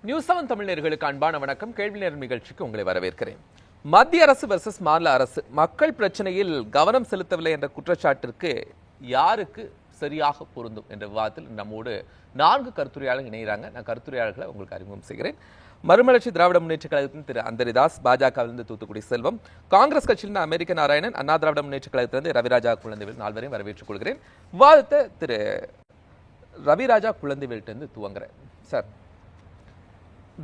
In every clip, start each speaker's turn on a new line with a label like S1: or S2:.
S1: News 7 தமிழர்களுக்கு அன்பான வணக்கம். கேள்வி நேரம் நிகழ்ச்சிக்கு உங்களை வரவேற்கிறேன். மத்திய அரசு வெர்சஸ் மாநில அரசு மக்கள் பிரச்சனையில் கவனம் செலுத்தவில்லை என்ற குற்றச்சாட்டிற்கு யாருக்கு சரியாக பொருந்தும் என்ற விவாதத்தில் நம்மோடு 4 கருத்துரையாளர்கள் இணைகிறாங்க. நான் கருத்துரையாளர்களை உங்களுக்கு அறிமுகம் செய்கிறேன். மறுமலர்ச்சி திராவிட முன்னேற்ற கழகத்தின் திரு அந்தரிதாஸ், பாஜகவிலிருந்து தூத்துக்குடி செல்வம், காங்கிரஸ் கட்சியிலிருந்து அமெரிக்க நாராயணன், அண்ணா திராவிட முன்னேற்ற கழகத்திலிருந்து ரவிராஜா குழந்தைவேல், 4 பேரையும் வரவேற்றுக் கொள்கிறேன். விவாதத்தை திரு ரவிராஜா குழந்தைவேலிருந்து துவங்குறேன். சார்,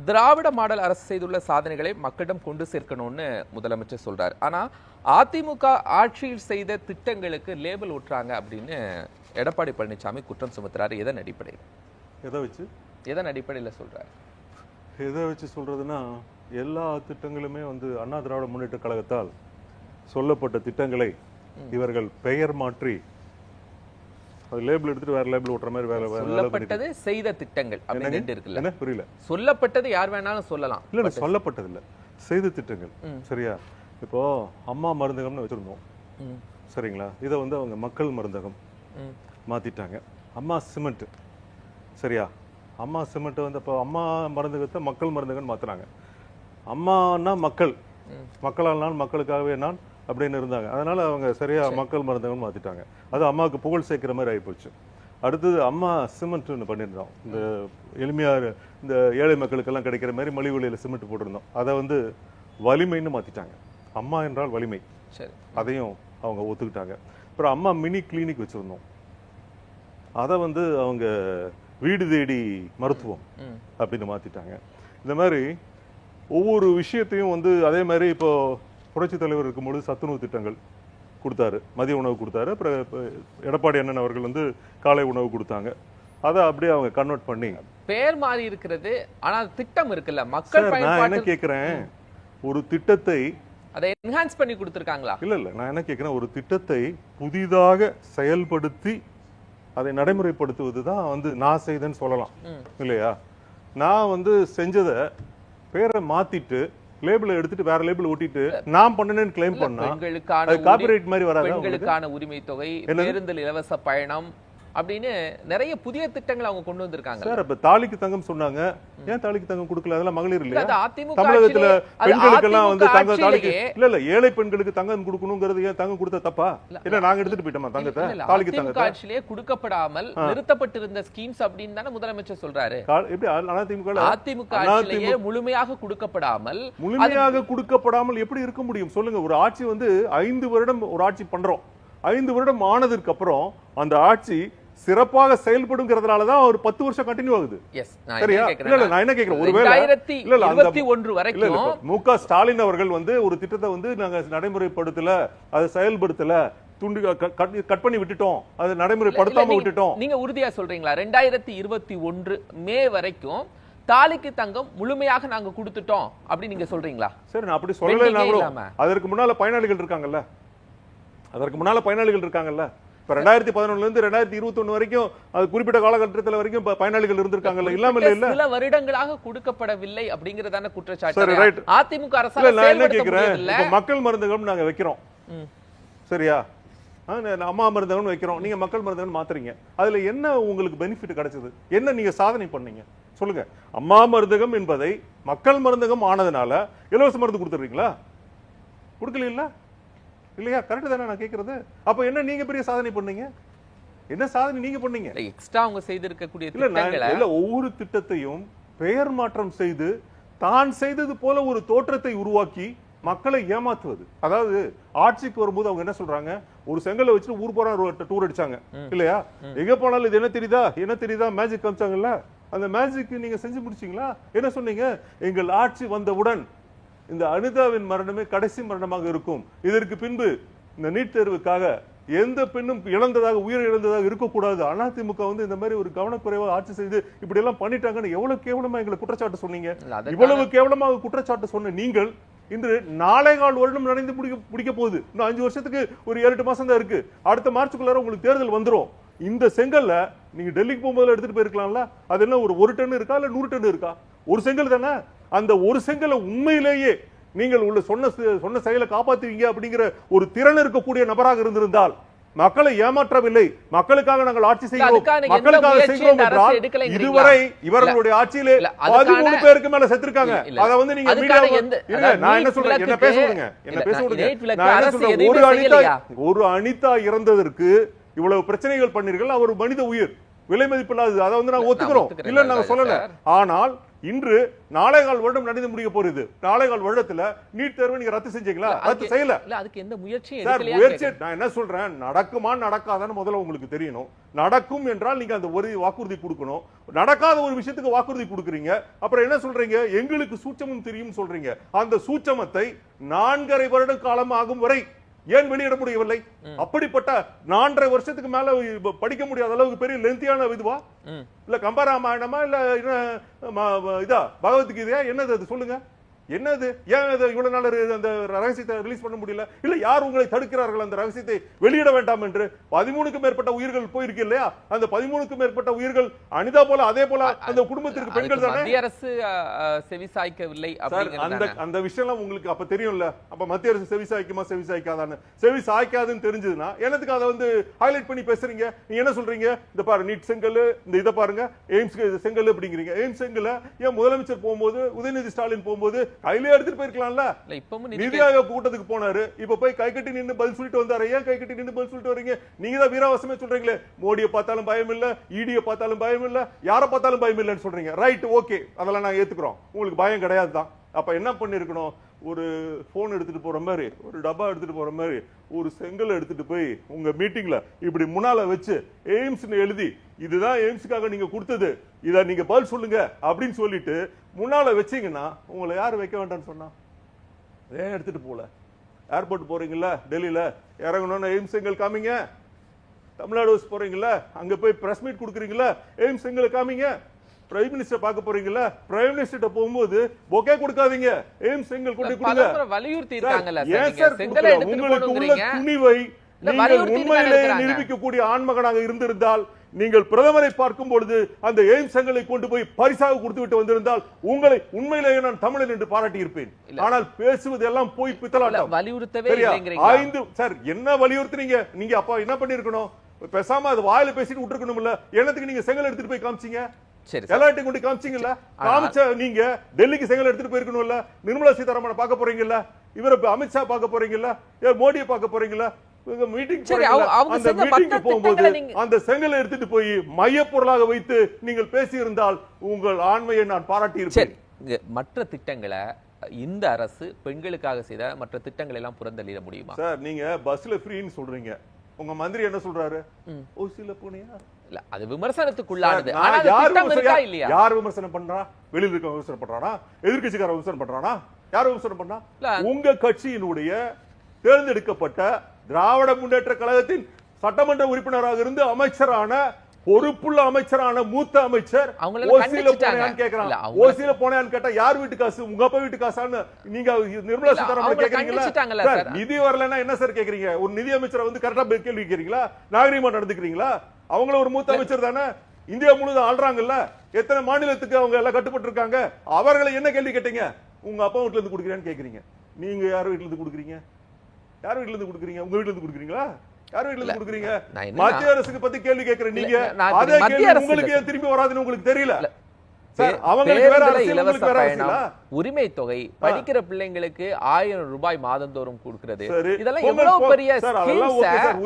S1: திராவிட மாடல் அரசு செய்துள்ள சாதனைகளை மக்களிடம் கொண்டு சேர்க்கணும்னு முதலமைச்சர் சொல்றாரு. ஆனா அதிமுக ஆட்சியில் செய்த திட்டங்களுக்கு லேபிள் ஓட்டுறாங்க அப்படின்னு எடப்பாடி பழனிசாமி குற்றம் சுமத்துறாரு. எதன் அடிப்படையில் எதன் அடிப்படையில் சொல்றாரு?
S2: எதை வச்சு சொல்றதுன்னா, எல்லா திட்டங்களுமே அண்ணா திராவிட முன்னேற்ற கழகத்தால் சொல்லப்பட்ட திட்டங்களை இவர்கள் பெயர் மாற்றி அது லேபிள் எடுத்துட்டு வேற லேபிள் ஓட்டுற மாதிரி வேற
S1: சொல்லப்பட்டது செய்த திட்டங்கள் அப்படின்னு இருக்குல்ல.
S2: என்ன புரியல?
S1: சொல்லப்பட்டது யார் வேணாலும் சொல்லலாம்.
S2: இல்ல, சொல்லப்பட்டது இல்ல, செய்த திட்டங்கள். சரியா? இப்போ அம்மா மருந்தகம்னு வச்சிருந்தோம், சரிங்களா? இதை அவங்க மக்கள் மருந்தகம் மாத்திட்டாங்க. அம்மா சிமெண்ட், சரியா? அம்மா சிமெண்ட் இப்போ அம்மா மருந்தகத்தை மக்கள் மருந்தகம் மாத்துறாங்க. அம்மானா மக்கள், மக்களால் மக்களுக்காகவே நான் அப்படின்னு இருந்தாங்க. அதனால அவங்க சரியா மக்கள் மருந்தகம் மாத்திட்டாங்க. அது அம்மாவுக்கு புகழ் சேர்க்கிற மாதிரி ஆகிப்போச்சு. அடுத்தது அம்மா சிமெண்ட்னு பண்ணியிருந்தோம். இந்த எளிமையா இந்த ஏழை மக்களுக்கெல்லாம் கிடைக்கிற மாதிரி மலிவு விலையில சிமெண்ட் போட்டிருந்தோம். அதை வலிமைன்னு மாத்திட்டாங்க. அம்மா என்றால் வலிமை, அதையும் அவங்க ஒத்துக்கிட்டாங்க. அப்புறம் அம்மா மினி கிளினிக் வச்சிருந்தோம். அதை அவங்க வீடு தேடி மருத்துவம் அப்படின்னு மாத்திட்டாங்க. இந்த மாதிரி ஒவ்வொரு விஷயத்தையும் அதே மாதிரி இப்போ புரட்சி தலைவர் இருக்கும்போது சத்துணவு திட்டங்கள் கொடுத்தாரு, மதிய உணவு கொடுத்தாரு. அப்புறம் எடப்பாடி அண்ணன் அவர்கள் காலை உணவு கொடுத்தாங்க. அதை அப்படியே அவங்க கன்வெர்ட் பண்ணி
S1: பேர் மாறி இருக்கிறது. ஆனா திட்டம் இருக்குல்ல, மக்கள்
S2: நான் என்ன கேட்கிறேன், ஒரு திட்டத்தை
S1: அதை என்ஹான்ஸ் பண்ணி கொடுத்திருக்காங்களா?
S2: இல்ல, நான் என்ன கேட்கிறேன், ஒரு திட்டத்தை புதிதாக செயல்படுத்தி அதை நடைமுறைப்படுத்துவது தான் நான் செய்தேன்னு சொல்லலாம் இல்லையா? நான் செஞ்சதை பேரை மாத்திட்டு லேபிளை எடுத்துட்டு வேற லேபிள் ஒட்டிட்டு நான் பண்ணனேன்னு கிளைம் பண்ணா காப்பிரைட் மாதிரி வராது.
S1: பெண்களுக்கான உரிமை தொகை, பேருந்தில் இலவச பயணம் அப்படின்னு நிறைய புதிய திட்டங்கள் அவங்க கொண்டு வந்திருக்காங்க.
S2: சார், இப்ப தாலிக்கு தங்கம் சொன்னாங்க. ஏன் தாலிக்கு தங்கம் கொடுக்கல? அதெல்லாம் மகளிர் இல்லையா? தமிழகத்துல பெண்களுக்கு எல்லாம் தங்க தாலிக்கு இல்ல ஏழை பெண்களுக்கு தங்கம் கொடுக்கணுங்கிறது ஏன் தங்கம் கொடுத்த தப்பா? இல்ல நாங்க எடுத்துட்டு போயிட்டோமா தங்கத்தை? தாலிக்கு தங்கத்தை
S1: ஆட்சியிலே கொடுக்கப்படாமல் நிறுத்தப்பட்டிருந்த ஸ்கீம்ஸ் அப்படின்னு தானே முதலமைச்சர் சொல்றாரு.
S2: எப்படி
S1: அதிமுக ஆட்சியிலேயே முழுமையாக
S2: கொடுக்கப்படாமல் எப்படி இருக்க முடியும் சொல்லுங்க? ஒரு ஆட்சி 5 வருடம் ஒரு ஆட்சி பண்றோம். 5 வருடம் ஆனதுக்கு அப்புறம் அந்த ஆட்சி சிறப்பாக செயல்படுங்கிறதுனாலதான் ஒரு 10 வருஷம் கண்டினியூ ஆகுது. சரியா? இல்ல, நான் என்ன கேக்குறேன், ஒருவேளை மு.க. ஸ்டாலின் அவர்கள் ஒரு திட்டத்தை நாங்க நடைமுறைப்படுத்தல, அதை செயல்படுத்தல, துண்டு கட் பண்ணி விட்டுட்டோம், அதை நடைமுறைப்படுத்தாம விட்டுட்டோம்.
S1: நீங்க உறுதியா சொல்றீங்களா 2021 மே வரைக்கும் தாலிக்கு தங்கம் முழுமையாக நாங்க கொடுத்துட்டோம் அப்படி நீங்க சொல்றீங்களா?
S2: சரி, நான் அப்படி சொல்லல. அதற்கு முன்னால பயனாளிகள் இருக்காங்கல்ல, இப்ப 2011 இருந்து 2021 வரைக்கும் அது குறிப்பிட்ட காலகட்டத்தில் வரைக்கும் பயனாளிகள் இருந்திருக்காங்கல்ல, இல்லாம இல்ல
S1: சில வருடங்களாக கொடுக்கப்படவில்லை அப்படிங்கறதான குற்றச்சாட்டு அதிமுக அரசாங்கம்.
S2: நான் என்ன கேக்குறேன், இப்ப மக்கள் மருந்தகம் நாங்க வைக்கிறோம், சரியா? அம்மா மருந்தகம் வைக்கிறோம், நீங்க மக்கள் மருந்தகம் மாத்துறீங்க. அதுல என்ன உங்களுக்கு பெனிஃபிட் கிடைச்சது? என்ன நீங்க சாதனை பண்ணீங்க சொல்லுங்க? அம்மா மருந்தகம் என்பதை மக்கள் மருந்தகம் ஆனதுனால இலவச மருந்து கொடுத்துறீங்களா? கொடுக்கல இல்லையா? கரெக்ட் தானே நான் கேக்குறது? அப்ப என்ன நீங்க பெரிய சாதனை பண்ணீங்க? என்ன சாதனை நீங்க பண்ணீங்க?
S1: எக்ஸ்ட்ரா அவங்க செய்திருக்கக்கூடிய திட்டங்களை
S2: இல்ல, ஒவ்வொரு திட்டத்தையும் பெயர் மாற்றம் செய்து தான் செய்தது போல ஒரு தோற்றத்தை உருவாக்கி மக்களை ஏமாத்துவது. அதாவது ஆட்சிக்கு வரும்போது அவங்க என்ன சொல்றாங்க, ஒரு செங்கலை வச்சுட்டு ஊர் போற டூர் அடிச்சாங்க இல்லையா? எங்க போனாலும் இது என்ன தெரியுதா மேஜிக் காமிச்சாங்கல்ல, அந்த மேஜிக் நீங்க செஞ்சு முடிச்சீங்களா? என்ன சொன்னீங்க, எங்கள் ஆட்சி வந்தவுடன் இந்த அனிதாவின் மரணமே கடைசி மரணமாக இருக்கும், இதற்கு பின்பு இந்த நீட் தேர்வுக்காக எந்த பெண்ணும் உயிர் இழந்ததாக இருக்கக்கூடாது. அதிமுக இந்த மாதிரி ஒரு கவனக்குறைவாக ஆட்சி செய்து இப்படி எல்லாம் பண்ணிட்டாங்கன்னு எவ்வளவு கேவலமா எங்களை குற்றச்சாட்டு சொன்னீங்க. இவ்வளவு கேவலமாக குற்றச்சாட்டு சொன்ன நீங்கள் இன்று 4.25 வருடம் நடந்து முடிக்க போகுது. இன்னும் 5 வருஷத்துக்கு ஒரு 7-8 மாசம் தான் இருக்கு. அடுத்த மார்ச்சுக்குள்ளார உங்களுக்கு தேர்தல் வந்துரும். இந்த செங்கல்ல நீங்க டெல்லிக்கு போகும்போது எடுத்துட்டு போயிருக்கலாம்ல. அது என்ன ஒரு டன் இருக்கா இல்ல 100 டன் இருக்கா? ஒரு செங்கல் தானே. அந்த ஒரு செங்கலை உண்மையிலேயே நீங்கள் சொன்ன செயலை காப்பாத்துவீங்க அப்படிங்கிற ஒரு திறன் இருக்கக்கூடிய நபராக இருந்திருந்தால் மக்களை ஏமாற்றவில்லை, மக்களுக்காக நாங்கள் ஆட்சி செய்கிறோம்,
S1: அதுக்கான எந்த
S2: மக்களுக்காக
S1: முயற்சியும்
S2: செய்கிறோம்
S1: இந்த அரசு
S2: என்றால்
S1: எடுக்கலைங்கிறீங்களா?
S2: இதுவரை இவர்களுடைய ஆட்சியிலே
S1: இல்ல, அதுக்கான
S2: 13 பேருக்கு மேல செத்துருக்காங்க.
S1: இல்ல,
S2: அத வந்து நீங்க
S1: அதுக்கான
S2: மீடியா
S1: எந்த-
S2: இல்ல,
S1: அதாவது
S2: நான் என்ன
S1: நீட்
S2: சொல்றேன், என்ன
S1: விலக்குக்கு-
S2: பேச விடுங்க, என்ன
S1: இல்ல,
S2: பேச விடுங்க.
S1: நீட் விலக்கு
S2: நான் என்ன
S1: அரசு
S2: சொல்றேன்,
S1: எதுவுமே செய்யலையா?
S2: ஒரு அனிதா இறந்ததற்கு இவ்வளவு பிரச்சனைகள் பண்ணீர்கள். அவர் மனித உயிர், விலை மதிப்பில்லாதது, அதை வந்து நான் ஒத்துக்கிறோம்,
S1: ஒத்துக்கிறேன்
S2: இல்ல நாங்க சொல்லல.
S1: சார்.
S2: ஆனால் இன்று 4.25 வருடம் நடந்து முடிய போறது. 4.25 வருடத்துல நீட் தேர்வை நீங்க ரத்து செஞ்சீங்களா? ரத்து செய்யல.
S1: இல்ல, அதுக்கு எந்த முயற்சியும்
S2: சார்
S1: எடுக்கலையா
S2: முயற்சி
S1: கேக்குறேன்.
S2: நான் என்ன சொல்றேன், நடக்குமா நடக்காதான்னு முதல்ல உங்களுக்கு தெரியணும். நடக்கும் என்றால் நீங்க அந்த ஒரு வாக்குறுதி கொடுக்கணும். நடக்காத ஒரு விஷயத்துக்கு வாக்குறுதி கொடுக்குறீங்க. அப்புறம் என்ன சொல்றீங்க, எங்களுக்கு சூட்சமும் தெரியும் சொல்றீங்க. அந்த சூட்சமத்தை 4.5 வருட காலம் ஆகும் வரை ஏன் வெளியிட முடியவில்லை? அப்படிப்பட்ட 4.5 வருஷத்துக்கு மேல படிக்க முடியாத அளவுக்கு பெரிய லென்த்தியான இதுவா? இல்ல கம்பராமாயணமா இல்ல இதா பகவத்கீதையா? என்னது அது சொல்லுங்க, என்னது? ஏன் இது இவ்வளவு நாள் அந்த ரகசியத்தை ரிலீஸ் பண்ண முடியல? இல்ல யார் உங்களை தடுக்கிறார்கள் அந்த ரகசியத்தை வெளியிட வேண்டாம் என்று? 13க்கும் மேற்பட்ட உயிர்கள் போயிருக்கு இல்லையா? அந்த 13க்கும் மேற்பட்ட உயிர்கள் அனிதா போல அதே போல அந்த குடும்பத்திற்கு பெண்கள் தானே.
S1: மத்திய அரசு செவிசாய்க்கவில்லை அப்படிங்கிறது
S2: அந்த விஷயம் உங்களுக்கு அப்ப தெரியும்ல. அப்ப மத்திய அரசு செவி சாய்க்குமா செவி சாய்க்காதான்னு? செவி சாய்க்காதுன்னு தெரிஞ்சதுன்னா என்னத்துக்கு அதை வந்து ஹைலைட் பண்ணி பேசுறீங்க? நீங்க என்ன சொல்றீங்க, இந்த பாரு நீட் செங்கல், இந்த இதை பாருங்க எய்ம்ஸ் செங்கல் அப்படிங்கிறீங்க. எய்ம்ஸ் செங்கல் ஏன் முதலமைச்சர் போகும்போது, உதயநிதி ஸ்டாலின் போகும்போது கையிலே எடுத்துட்டு போயிருக்கலாம்ல? நிதி ஆயோக் கூட்டத்துக்கு போனாரு, இப்ப போய் கை கட்டி நின்னு பதில் சொல்லிட்டு வந்தாரு. ஏன் கை கட்டி நின்னு பதில் சொல்லிட்டு வரீங்க? நீங்க தான் வீராவசமே சொல்றீங்களே, மோடியை பார்த்தாலும் பயம் இல்ல, ஈடியை பார்த்தாலும் பயம் இல்ல, யாரை பார்த்தாலும் பயம் இல்லைன்னு சொல்றீங்க. ரைட், ஓகே, அதெல்லாம் நாங்க ஏத்துக்கிறோம், உங்களுக்கு பயம் கிடையாது தான். அப்ப என்ன பண்ணிருக்கணும், ஒரு போன் எடுத்துட்டு போற மாதிரி, ஒரு டப்பா எடுத்துட்டு போற மாதிரி ஒரு செங்கல் எடுத்துட்டு போய் உங்க மீட்டிங்ல இப்படி முன்னால வச்சு எய்ம்ஸ்னு எழுதி, இதுதான் எய்ம்ஸ்க்காக நீங்க கொடுத்தது, இத நீங்க பதில் சொல்லுங்க அப்படின்னு சொல்லிட்டு முன்னால வச்சீங்கன்னா உங்களை யாரு வைக்க வேண்டாம்னு சொன்னா? ஏன் எடுத்துட்டு போல? ஏர்போர்ட் போறீங்கல்ல டெல்லியில, இறங்கணும்னு எய்ம்ஸ் செங்கல் காமிங்க. தமிழ்நாடு போறீங்கல்ல, அங்க போய் பிரஸ் மீட் கொடுக்குறீங்கல்ல, எய்ம்ஸ் செங்கல் காமிங்க. பிரைம் மினிஸ்டர் பார்க்க போறீங்கல்ல, பிரைம் மினிஸ்டர் போகும்போது பொக்கே கொடுக்காதீங்க, எய்ம்ஸ் செங்கல் கொண்டு கொடுங்க.
S1: வலியுறுத்தி இருக்காங்கல்ல
S2: ஏன்
S1: சார்,
S2: சார்
S1: செங்கலை எடுத்துட்டு
S2: உங்களுக்கு உள்ள
S1: போணும்ங்கறீங்க.
S2: துணிவை நீங்கள்
S1: வலியுறுத்தி
S2: உண்மையிலேயே
S1: இருக்காங்க.
S2: நிரூபிக்கக்கூடிய ஆண்மகனாக இருந்திருந்தால், நீங்கள் பிரதமரை பார்க்கும் பொழுது அந்த எய்ம்ஸ் செங்கலை கொண்டு போய் பரிசாக கொடுத்து விட்டு வந்திருந்தால் உங்களை உண்மையிலேயே நான் தமிழன் என்று பாராட்டி இருப்பேன். ஆனால் பேசுவது எல்லாம் போய் பித்தலாட்டம்.
S1: வலியுறுத்தவே இல்லைங்கறீங்க.
S2: 5 சார் என்ன வலியுறுத்துறீங்க நீங்க? அப்ப என்ன பண்ணிருக்கணும், பேசாம அது வாயில பேசிட்டு விட்டுருக்கணும் இல்ல? என்னத்துக்கு நீங்க செங்கல் எடுத்துட்டு போய் காமிச்சீங்க?
S1: சரி,
S2: எல்லாத்தையும் கொண்டு காமிச்சீங்கல்ல? காமிச்ச நீங்க டெல்லிக்கு செங்கல் எடுத்துட்டு போயிருக்கணும்ல? நிர்மலா சீதாராமனை பார்க்க போறீங்கல்ல, இவரை அமித்ஷா பார்க்க போறீங்கல்ல, மோடியை பார்க்க போறீங்கல்ல, மீட்டிங் அந்த மீட்டிங் போகும்போது அந்த செங்கலை எடுத்துட்டு போய் மைய பொருளாக வைத்து நீங்கள் பேசி இருந்தால் உங்கள் ஆண்மையை நான் பாராட்டி இருப்பேன்.
S1: மற்ற திட்டங்களை இந்த அரசு பெண்களுக்காக செய்த மற்ற திட்டங்களை எல்லாம் புறந்தள்ளிட முடியுமா
S2: சார்? நீங்க பஸ்ல ஃப்ரீன்னு சொல்றீங்க, உங்க மந்திரி என்ன சொல்றாரு? ஓசில போனியா?
S1: இல்ல, அது விமர்சனத்துக்குள்ளானது. ஆனா அது திட்டம் இருக்கா இல்லையா?
S2: யார் விமர்சனம் பண்றா? வெளியில இருக்க விமர்சனம் பண்றானா? எதிர்க்கட்சிக்கார விமர்சனம் பண்றானா? யார் விமர்சனம் பண்ணா? உங்க கட்சியினுடைய தேர்ந்தெடுக்கப்பட்ட திராவிட முன்னேற்ற கழகத்தின் சட்டமன்ற உறுப்பினராக இருந்து அமைச்சரான, பொறுப்புள்ள அமைச்சரான மூத்த அமைச்சர் ஓசில போனான்னு கேக்குறாங்க. ஓசில போனான்னு கேட்டா யார் வீட்டு காசு? உங்க அப்பா வீட்டு காசான்னு நீங்க நிர்மலா சீதாராமன் கேக்குறீங்களா? நிதி வரலன்னா என்ன சார் கேக்குறீங்க? ஒரு நிதி அமைச்சரை வந்து கரெக்டா கேள்வி கேக்குறீங்களா? நாகரிகமா நடந்துக்கிறீங்களா? அவங்கள ஒரு மூத்த அமைச்சர் தானே, இந்தியா முழுவதும் ஆள்றாங்கல்ல, எத்தனை மாநிலத்துக்கு அவங்க எல்லாம் கட்டுப்பட்டு இருக்காங்க. அவர்களை என்ன கேள்வி கேட்டீங்க? உங்க அப்பா வீட்டுல இருந்து கொடுக்குறேன்னு கேக்குறீங்க. நீங்க யார் வீட்டுல இருந்து கொடுக்குறீங்க? யார் வீட்டுல இருந்து கொடுக்குறீங்க? உங்க வீட்டுல இருந்து கொடுக்குறீங்களா? யார் வீட்டுல இருந்து கொடுக்குறீங்க? மத்திய அரசுக்கு பத்தி கேள்வி கேட்கிற நீங்க அதே கேள்வி உங்களுக்கு ஏன் திரும்பி வராதுன்னு உங்களுக்கு தெரியல?
S1: உரிமை தொகை படிக்கிற பிள்ளைங்களுக்கு 1000 ரூபாய் மாதந்தோறும் கொடுக்கிறது. இதெல்லாம் எவ்வளவு பெரிய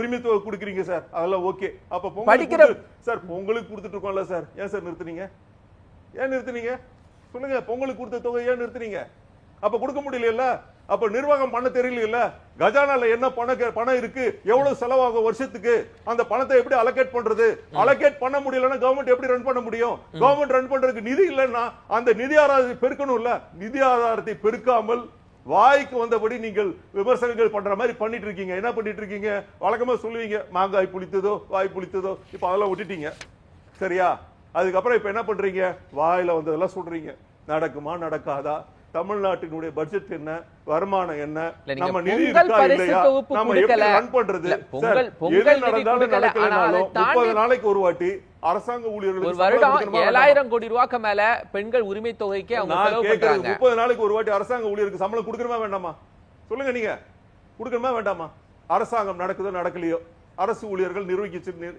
S2: உரிமை தொகை கொடுக்குறீங்க சார், அதெல்லாம் ஓகே. அப்ப படிக்கிற சார் பொங்கலுக்கு கொடுத்துட்டு இருக்கோம்ல சார், ஏன் சார் நிறுத்துனீங்க? ஏன் நிறுத்துனீங்க சொல்லுங்க? பொங்கலுக்கு கொடுத்த தொகை ஏன் நிறுத்துனீங்க? அப்ப கொடுக்க முடியல. அப்ப நிர்வாகம் பண்ண தெரியல. கஜானால என்ன பணம் இருக்கு, எவ்வளவு செலவாகும் வருஷத்துக்கு, அந்த பணத்தை எப்படி அலோகேட் பண்றது? அலோகேட் பண்ண முடியலன்னா கவர்மெண்ட் எப்படி ரன் பண்ண முடியும்? கவர்மெண்ட் ரன் பண்றதுக்கு நிதி இல்லைன்னா அந்த நிதி ஆதாரத்தை பெருக்கணும்ல. நிதி ஆதாரத்தை பெருக்காமல் வாய்க்கு வந்தபடி நீங்கள் விமர்சனங்கள் பண்ற மாதிரி பண்ணிட்டு இருக்கீங்க. என்ன பண்ணிட்டு இருக்கீங்க? வழக்கமா சொல்லுவீங்க மாங்காய் புளித்ததோ வாய் புளித்ததோ, இப்ப அதெல்லாம் விட்டுட்டீங்க சரியா? அதுக்கப்புறம் இப்ப என்ன பண்றீங்க? வாயில வந்ததெல்லாம் சொல்றீங்க. நடக்குமா நடக்காதா? தமிழ்நாட்டினுடைய பட்ஜெட் என்ன, வருமானம் என்ன, நம்ம நிதி இருக்கா இல்லையா, நம்ம எப்படி ரன் பண்றது? எது நடந்தாலும் நடக்கலனாலும் 30 நாளைக்கு ஒரு வாட்டி அரசாங்க ஊழியர்களுக்கு
S1: ஒரு வருடம் 7000 கோடி ரூபாய்க்கு மேல பெண்கள் உரிமை தொகைக்கு அவங்க செலவு பண்றாங்க.
S2: 30 நாளைக்கு ஒரு வாட்டி அரசாங்க ஊழியருக்கு சம்பளம் கொடுக்கணுமா வேண்டாமா? சொல்லுங்க, நீங்க கொடுக்கணுமா வேண்டாமா? அரசாங்கம் நடக்குதோ நடக்கலையோ, அரசு ஊழியர்கள்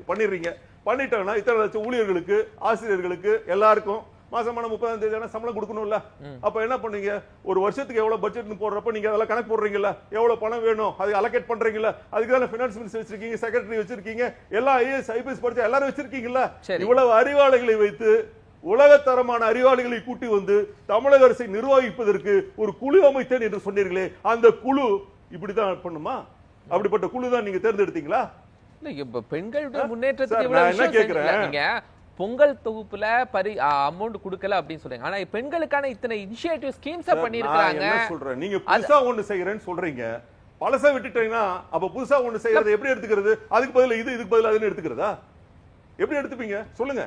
S2: பண்ணிடுறீங்க. பண்ணிட்டாங்கன்னா இத்தனை லட்சம் ஊழியர்களுக்கு, ஆசிரியர்களுக்கு, எல்லாருக்கும் மாசமான 30ஆம் தேதி சம்பளம் கொடுக்கணும்ல. அப்ப என்ன பண்ணீங்க? ஒரு வருஷத்துக்கு எவ்வளவு பட்ஜெட் போடுறப்ப நீங்க அதெல்லாம் கணக்கு போடுறீங்கல்ல, எவ்வளவு பணம் வேணும் அது அலோகேட் பண்றீங்கல்ல. அதுக்கு தான் ஃபினான்ஸ் மினிஸ்டர் வச்சிருக்கீங்க, செக்ரட்டரி வச்சிருக்கீங்க, எல்லா ஐஏஎஸ் ஐபிஎஸ் படிச்ச எல்லாரும் வச்சிருக்கீங்கல்ல. இவ்வளவு அறிவாளிகளை வைத்து உலகத்தரமான அறிவாளிகளை கூட்டி வந்து தமிழக அரசை நிர்வகிப்பதற்கு ஒரு குழு அமைத்தேன் என்று சொன்னீர்களே, அந்த குழு இப்படிதான் பண்ணுமா? அப்படிப்பட்ட குழு தான் நீங்க தேர்ந்தெடுத்தீங்களா?
S1: பெண்களுடைய முன்னேற்றத்துக்கு பொங்கல் தொகுப்புல அமௌண்ட் கொடுக்கல அப்படின்னு சொல்றீங்க. ஆனா பெண்களுக்கான இத்தனை இனிஷியேட்டிவ் ஸ்கீம்ஸ் பண்ணிருக்காங்க.
S2: என்ன சொல்றேன், நீங்க புதுசா ஒண்ணு செய்யறேன்னு சொல்றீங்க, பழசா விட்டுட்டீங்கன்னா அப்ப புதுசா ஒண்ணு செய்யறது எப்படி எடுத்துக்கிறது? அதுக்கு பதிலா இதுக்கு பதிலா அதுன்னு எடுத்துக்கிறதா? எப்படி எடுத்துப்பீங்க சொல்லுங்க?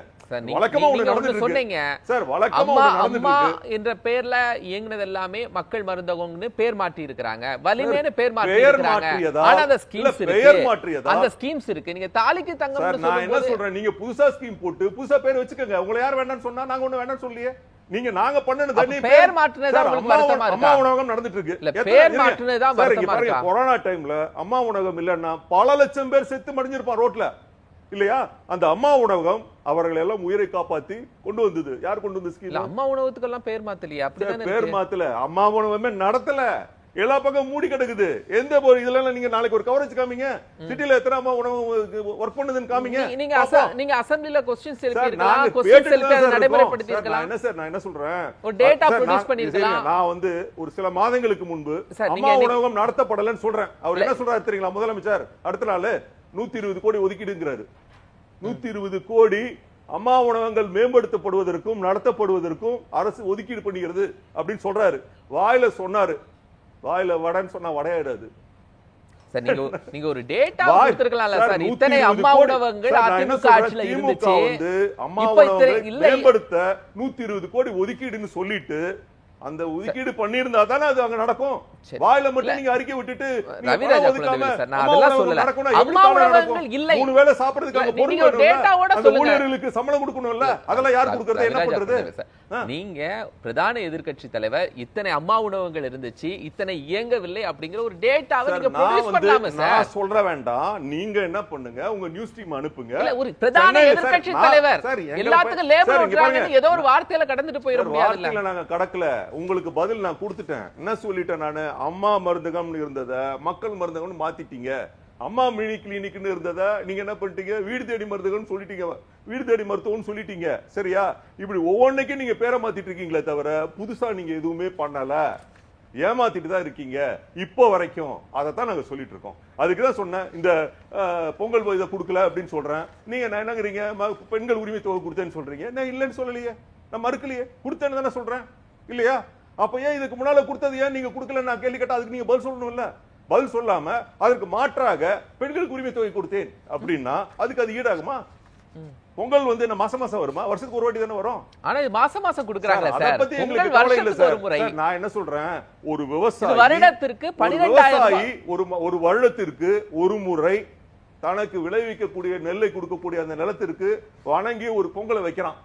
S1: என்ற பேர்ல இயங்குனது எல்லாமே மக்கள் மருந்தகம்னு பேர் மாற்றி இருக்காங்க, வலிமையான பேர் மாற்றி இருக்காங்க. ஆனா அந்த ஸ்கீம்ஸ் இருக்கு, அந்த ஸ்கீம்ஸ் இருக்கு. நீங்க தாலிக்கு தங்கம்
S2: நான் என்ன சொல்றேன், நீங்க புதுசா ஸ்கீம் போட்டு புதுசா பேர் வச்சுக்கோங்க. உங்களை யார் வேண்டாம்னு சொன்னா? நாங்க ஒண்ணு வேண்டாம்னு சொல்லியே. நீங்க நாங்க பண்ணனது
S1: பேர் மாற்றுனதா உங்களுக்கு வருத்தமா இருக்கா?
S2: அம்மா உணவகம் நடந்துட்டு இருக்கு.
S1: இல்ல பேர் மாற்றுனதா வருத்தமா இருக்கா?
S2: கொரோனா டைம்ல அம்மா உணவகம் இல்லன்னா பல லட்சம் பேர் செத்து மடிஞ்சிருப்பான் ரோட்ல இல்லையா? அந்த அம்மா உணவகம் அவர்கள் எல்லாம் உயிரை காப்பாத்தி கொண்டு வந்தது. யார் கொண்டு வந்து ஸ்கீம்?
S1: அம்மா உணவகத்துக்கு எல்லாம் பேர் மாத்தலையா? அப்படிதானே
S2: பேர் மாத்தல, அம்மா உணவகமே நடத்தல. எல்லா பக்கம் மூடி கிடக்குது. எந்த ஒரு இதெல்லாம் நீங்க நாளைக்கு ஒரு கவரேஜ் காமிங்க, சிட்டில எத்தனை அம்மா உணவு ஒர்க் பண்ணுதுன்னு காமிங்க.
S1: நீங்க அசெம்பிளில क्वेश्चंस எழுப்பிருக்கலாம், क्वेश्चंस எழுப்பி அதை நடைமுறைப்படுத்தி இருக்கலாம்.
S2: என்ன சார் நான் என்ன சொல்றேன்,
S1: ஒரு டேட்டா ப்ரொடியூஸ் பண்ணிருக்கலாம்.
S2: நான் வந்து ஒரு சில மாதங்களுக்கு முன்பு அம்மா உணவகம் நடத்தப்படலன்னு சொல்றேன். அவர் என்ன சொல்றாரு தெரியுங்களா? முதலமைச்சர் அடுத்த நாள் 120 கோடி ஒதுக்கீடுங்கிறாரு. 120 கோடி அம்மா உணவகங்கள் மேம்படுத்தப்படுவதற்கும் நடத்தப்படுவதற்கும் அரசு ஒதுக்கீடு பண்ணுகிறது அப்படின்னு சொல்றாரு. வாயில சொன்னாரு, வாயில வடன்னு சொன்னா வடையாயிடாது.
S1: சார் நீங்க ஒரு டேட்டா கொடுத்திருக்கலாம்ல சார். இத்தனை அம்மா உணவகங்கள் அதிமுக ஆட்சியில இருந்துச்சு,
S2: வந்து அம்மா உணவகங்கள் மேம்படுத்த 120 கோடி ஒதுக்கீடுன்னு சொல்லிட்டு அந்த ஒதுக்கீடு பண்ணியிருந்தா தானே அது அங்க நடக்கும். வாயில மட்டும் நீங்க அறிக்கை விட்டுட்டு மூணு வேளை சாப்பிடுறதுக்கு ஊழியர்களுக்கு சம்பளம் கொடுக்கணும்ல, அதெல்லாம் யார் கொடுக்கறது? என்ன பண்றது?
S1: நீங்க பிரதான எதிர்க்கட்சி தலைவர், இத்தனை அம்மா உணவகங்கள் இருந்துச்சு, இத்தனை இயங்கவில்லை அப்படிங்கிற ஒரு டேட்டாவை நீங்க ப்ரொடியூஸ் பண்ணலாமே சார்.
S2: நான் சொல்ற வேண்டாம், நீங்க என்ன பண்ணுங்க, உங்க நியூஸ் டீம் அனுப்புங்க.
S1: ஒரு பிரதான எதிர்க்கட்சி தலைவர் எல்லாத்துக்கும் லேபிள் ஓட்றாங்கன்னு ஏதோ ஒரு வார்த்தையில கடந்துட்டு போயிட முடியாதுல்ல.
S2: நாங்க கடக்கல, உங்களுக்கு பதில் நான் கொடுத்துட்டேன். என்ன சொல்லிட்டேன் நானு? அம்மா மருந்தகம்னு இருந்தத மக்கள் மருந்தகம்னு மாத்திட்டீங்க. அம்மா மினி கிளினிக்னு இருந்தத நீங்க என்ன பண்ணிட்டீங்க? வீடு தேடி மருந்தகம்னு சொல்லிட்டீங்க, வீடு தேடி மருத்துவம்னு சொல்லிட்டீங்க. சரியா? இப்படி ஒவ்வொன்றைக்கும் நீங்க பேரை மாத்திட்டு இருக்கீங்களே தவிர புதுசா நீங்க எதுவுமே பண்ணல, ஏமாத்திட்டு தான் இருக்கீங்க இப்போ வரைக்கும். அதைத்தான் நாங்க சொல்லிட்டு இருக்கோம். அதுக்குதான் சொன்னேன், இந்த பொங்கல் இதை கொடுக்கல அப்படின்னு சொல்றேன். நீங்க என்னங்கிறீங்க, பெண்கள் உரிமை தொகை கொடுத்தேன்னு சொல்றீங்க. நான் இல்லைன்னு சொல்லலையே, நான் மறுக்கலையே, கொடுத்தேன்னு தானே சொல்றேன் இல்லையா? அப்ப ஏன் இதுக்கு முன்னால கொடுத்தது ஏன் நீங்க கொடுக்கல நான் கேள்வி கேட்டா அதுக்கு நீங்க பதில் சொல்லணும் இல்ல? பதில் சொல்லாம அதற்கு மாற்றாக பெண்களுக்கு உரிமை தொகை கொடுத்தேன் அப்படின்னா அதுக்கு அது ஈடாகுமா? பொங்கல் வந்து என்ன மாசம் மாசம் வருமா? வருஷத்துக்கு ஒரு வாட்டி தானே வரும்.
S1: ஆனா இது மாசம் மாசம் கொடுக்கறாங்க சார்.
S2: அத பத்தி எங்களுக்கு கவலை இல்ல சார். நான் என்ன சொல்றேன், ஒரு விவசாயி
S1: வருடத்திற்கு 12,000
S2: ஒரு வருடத்திற்கு ஒரு முறை தனக்கு விளைவிக்கக்கூடிய நெல்லை கொடுக்கக்கூடிய அந்த நிலத்திற்கு வணங்கி ஒரு பொங்கலை வைக்கிறான்.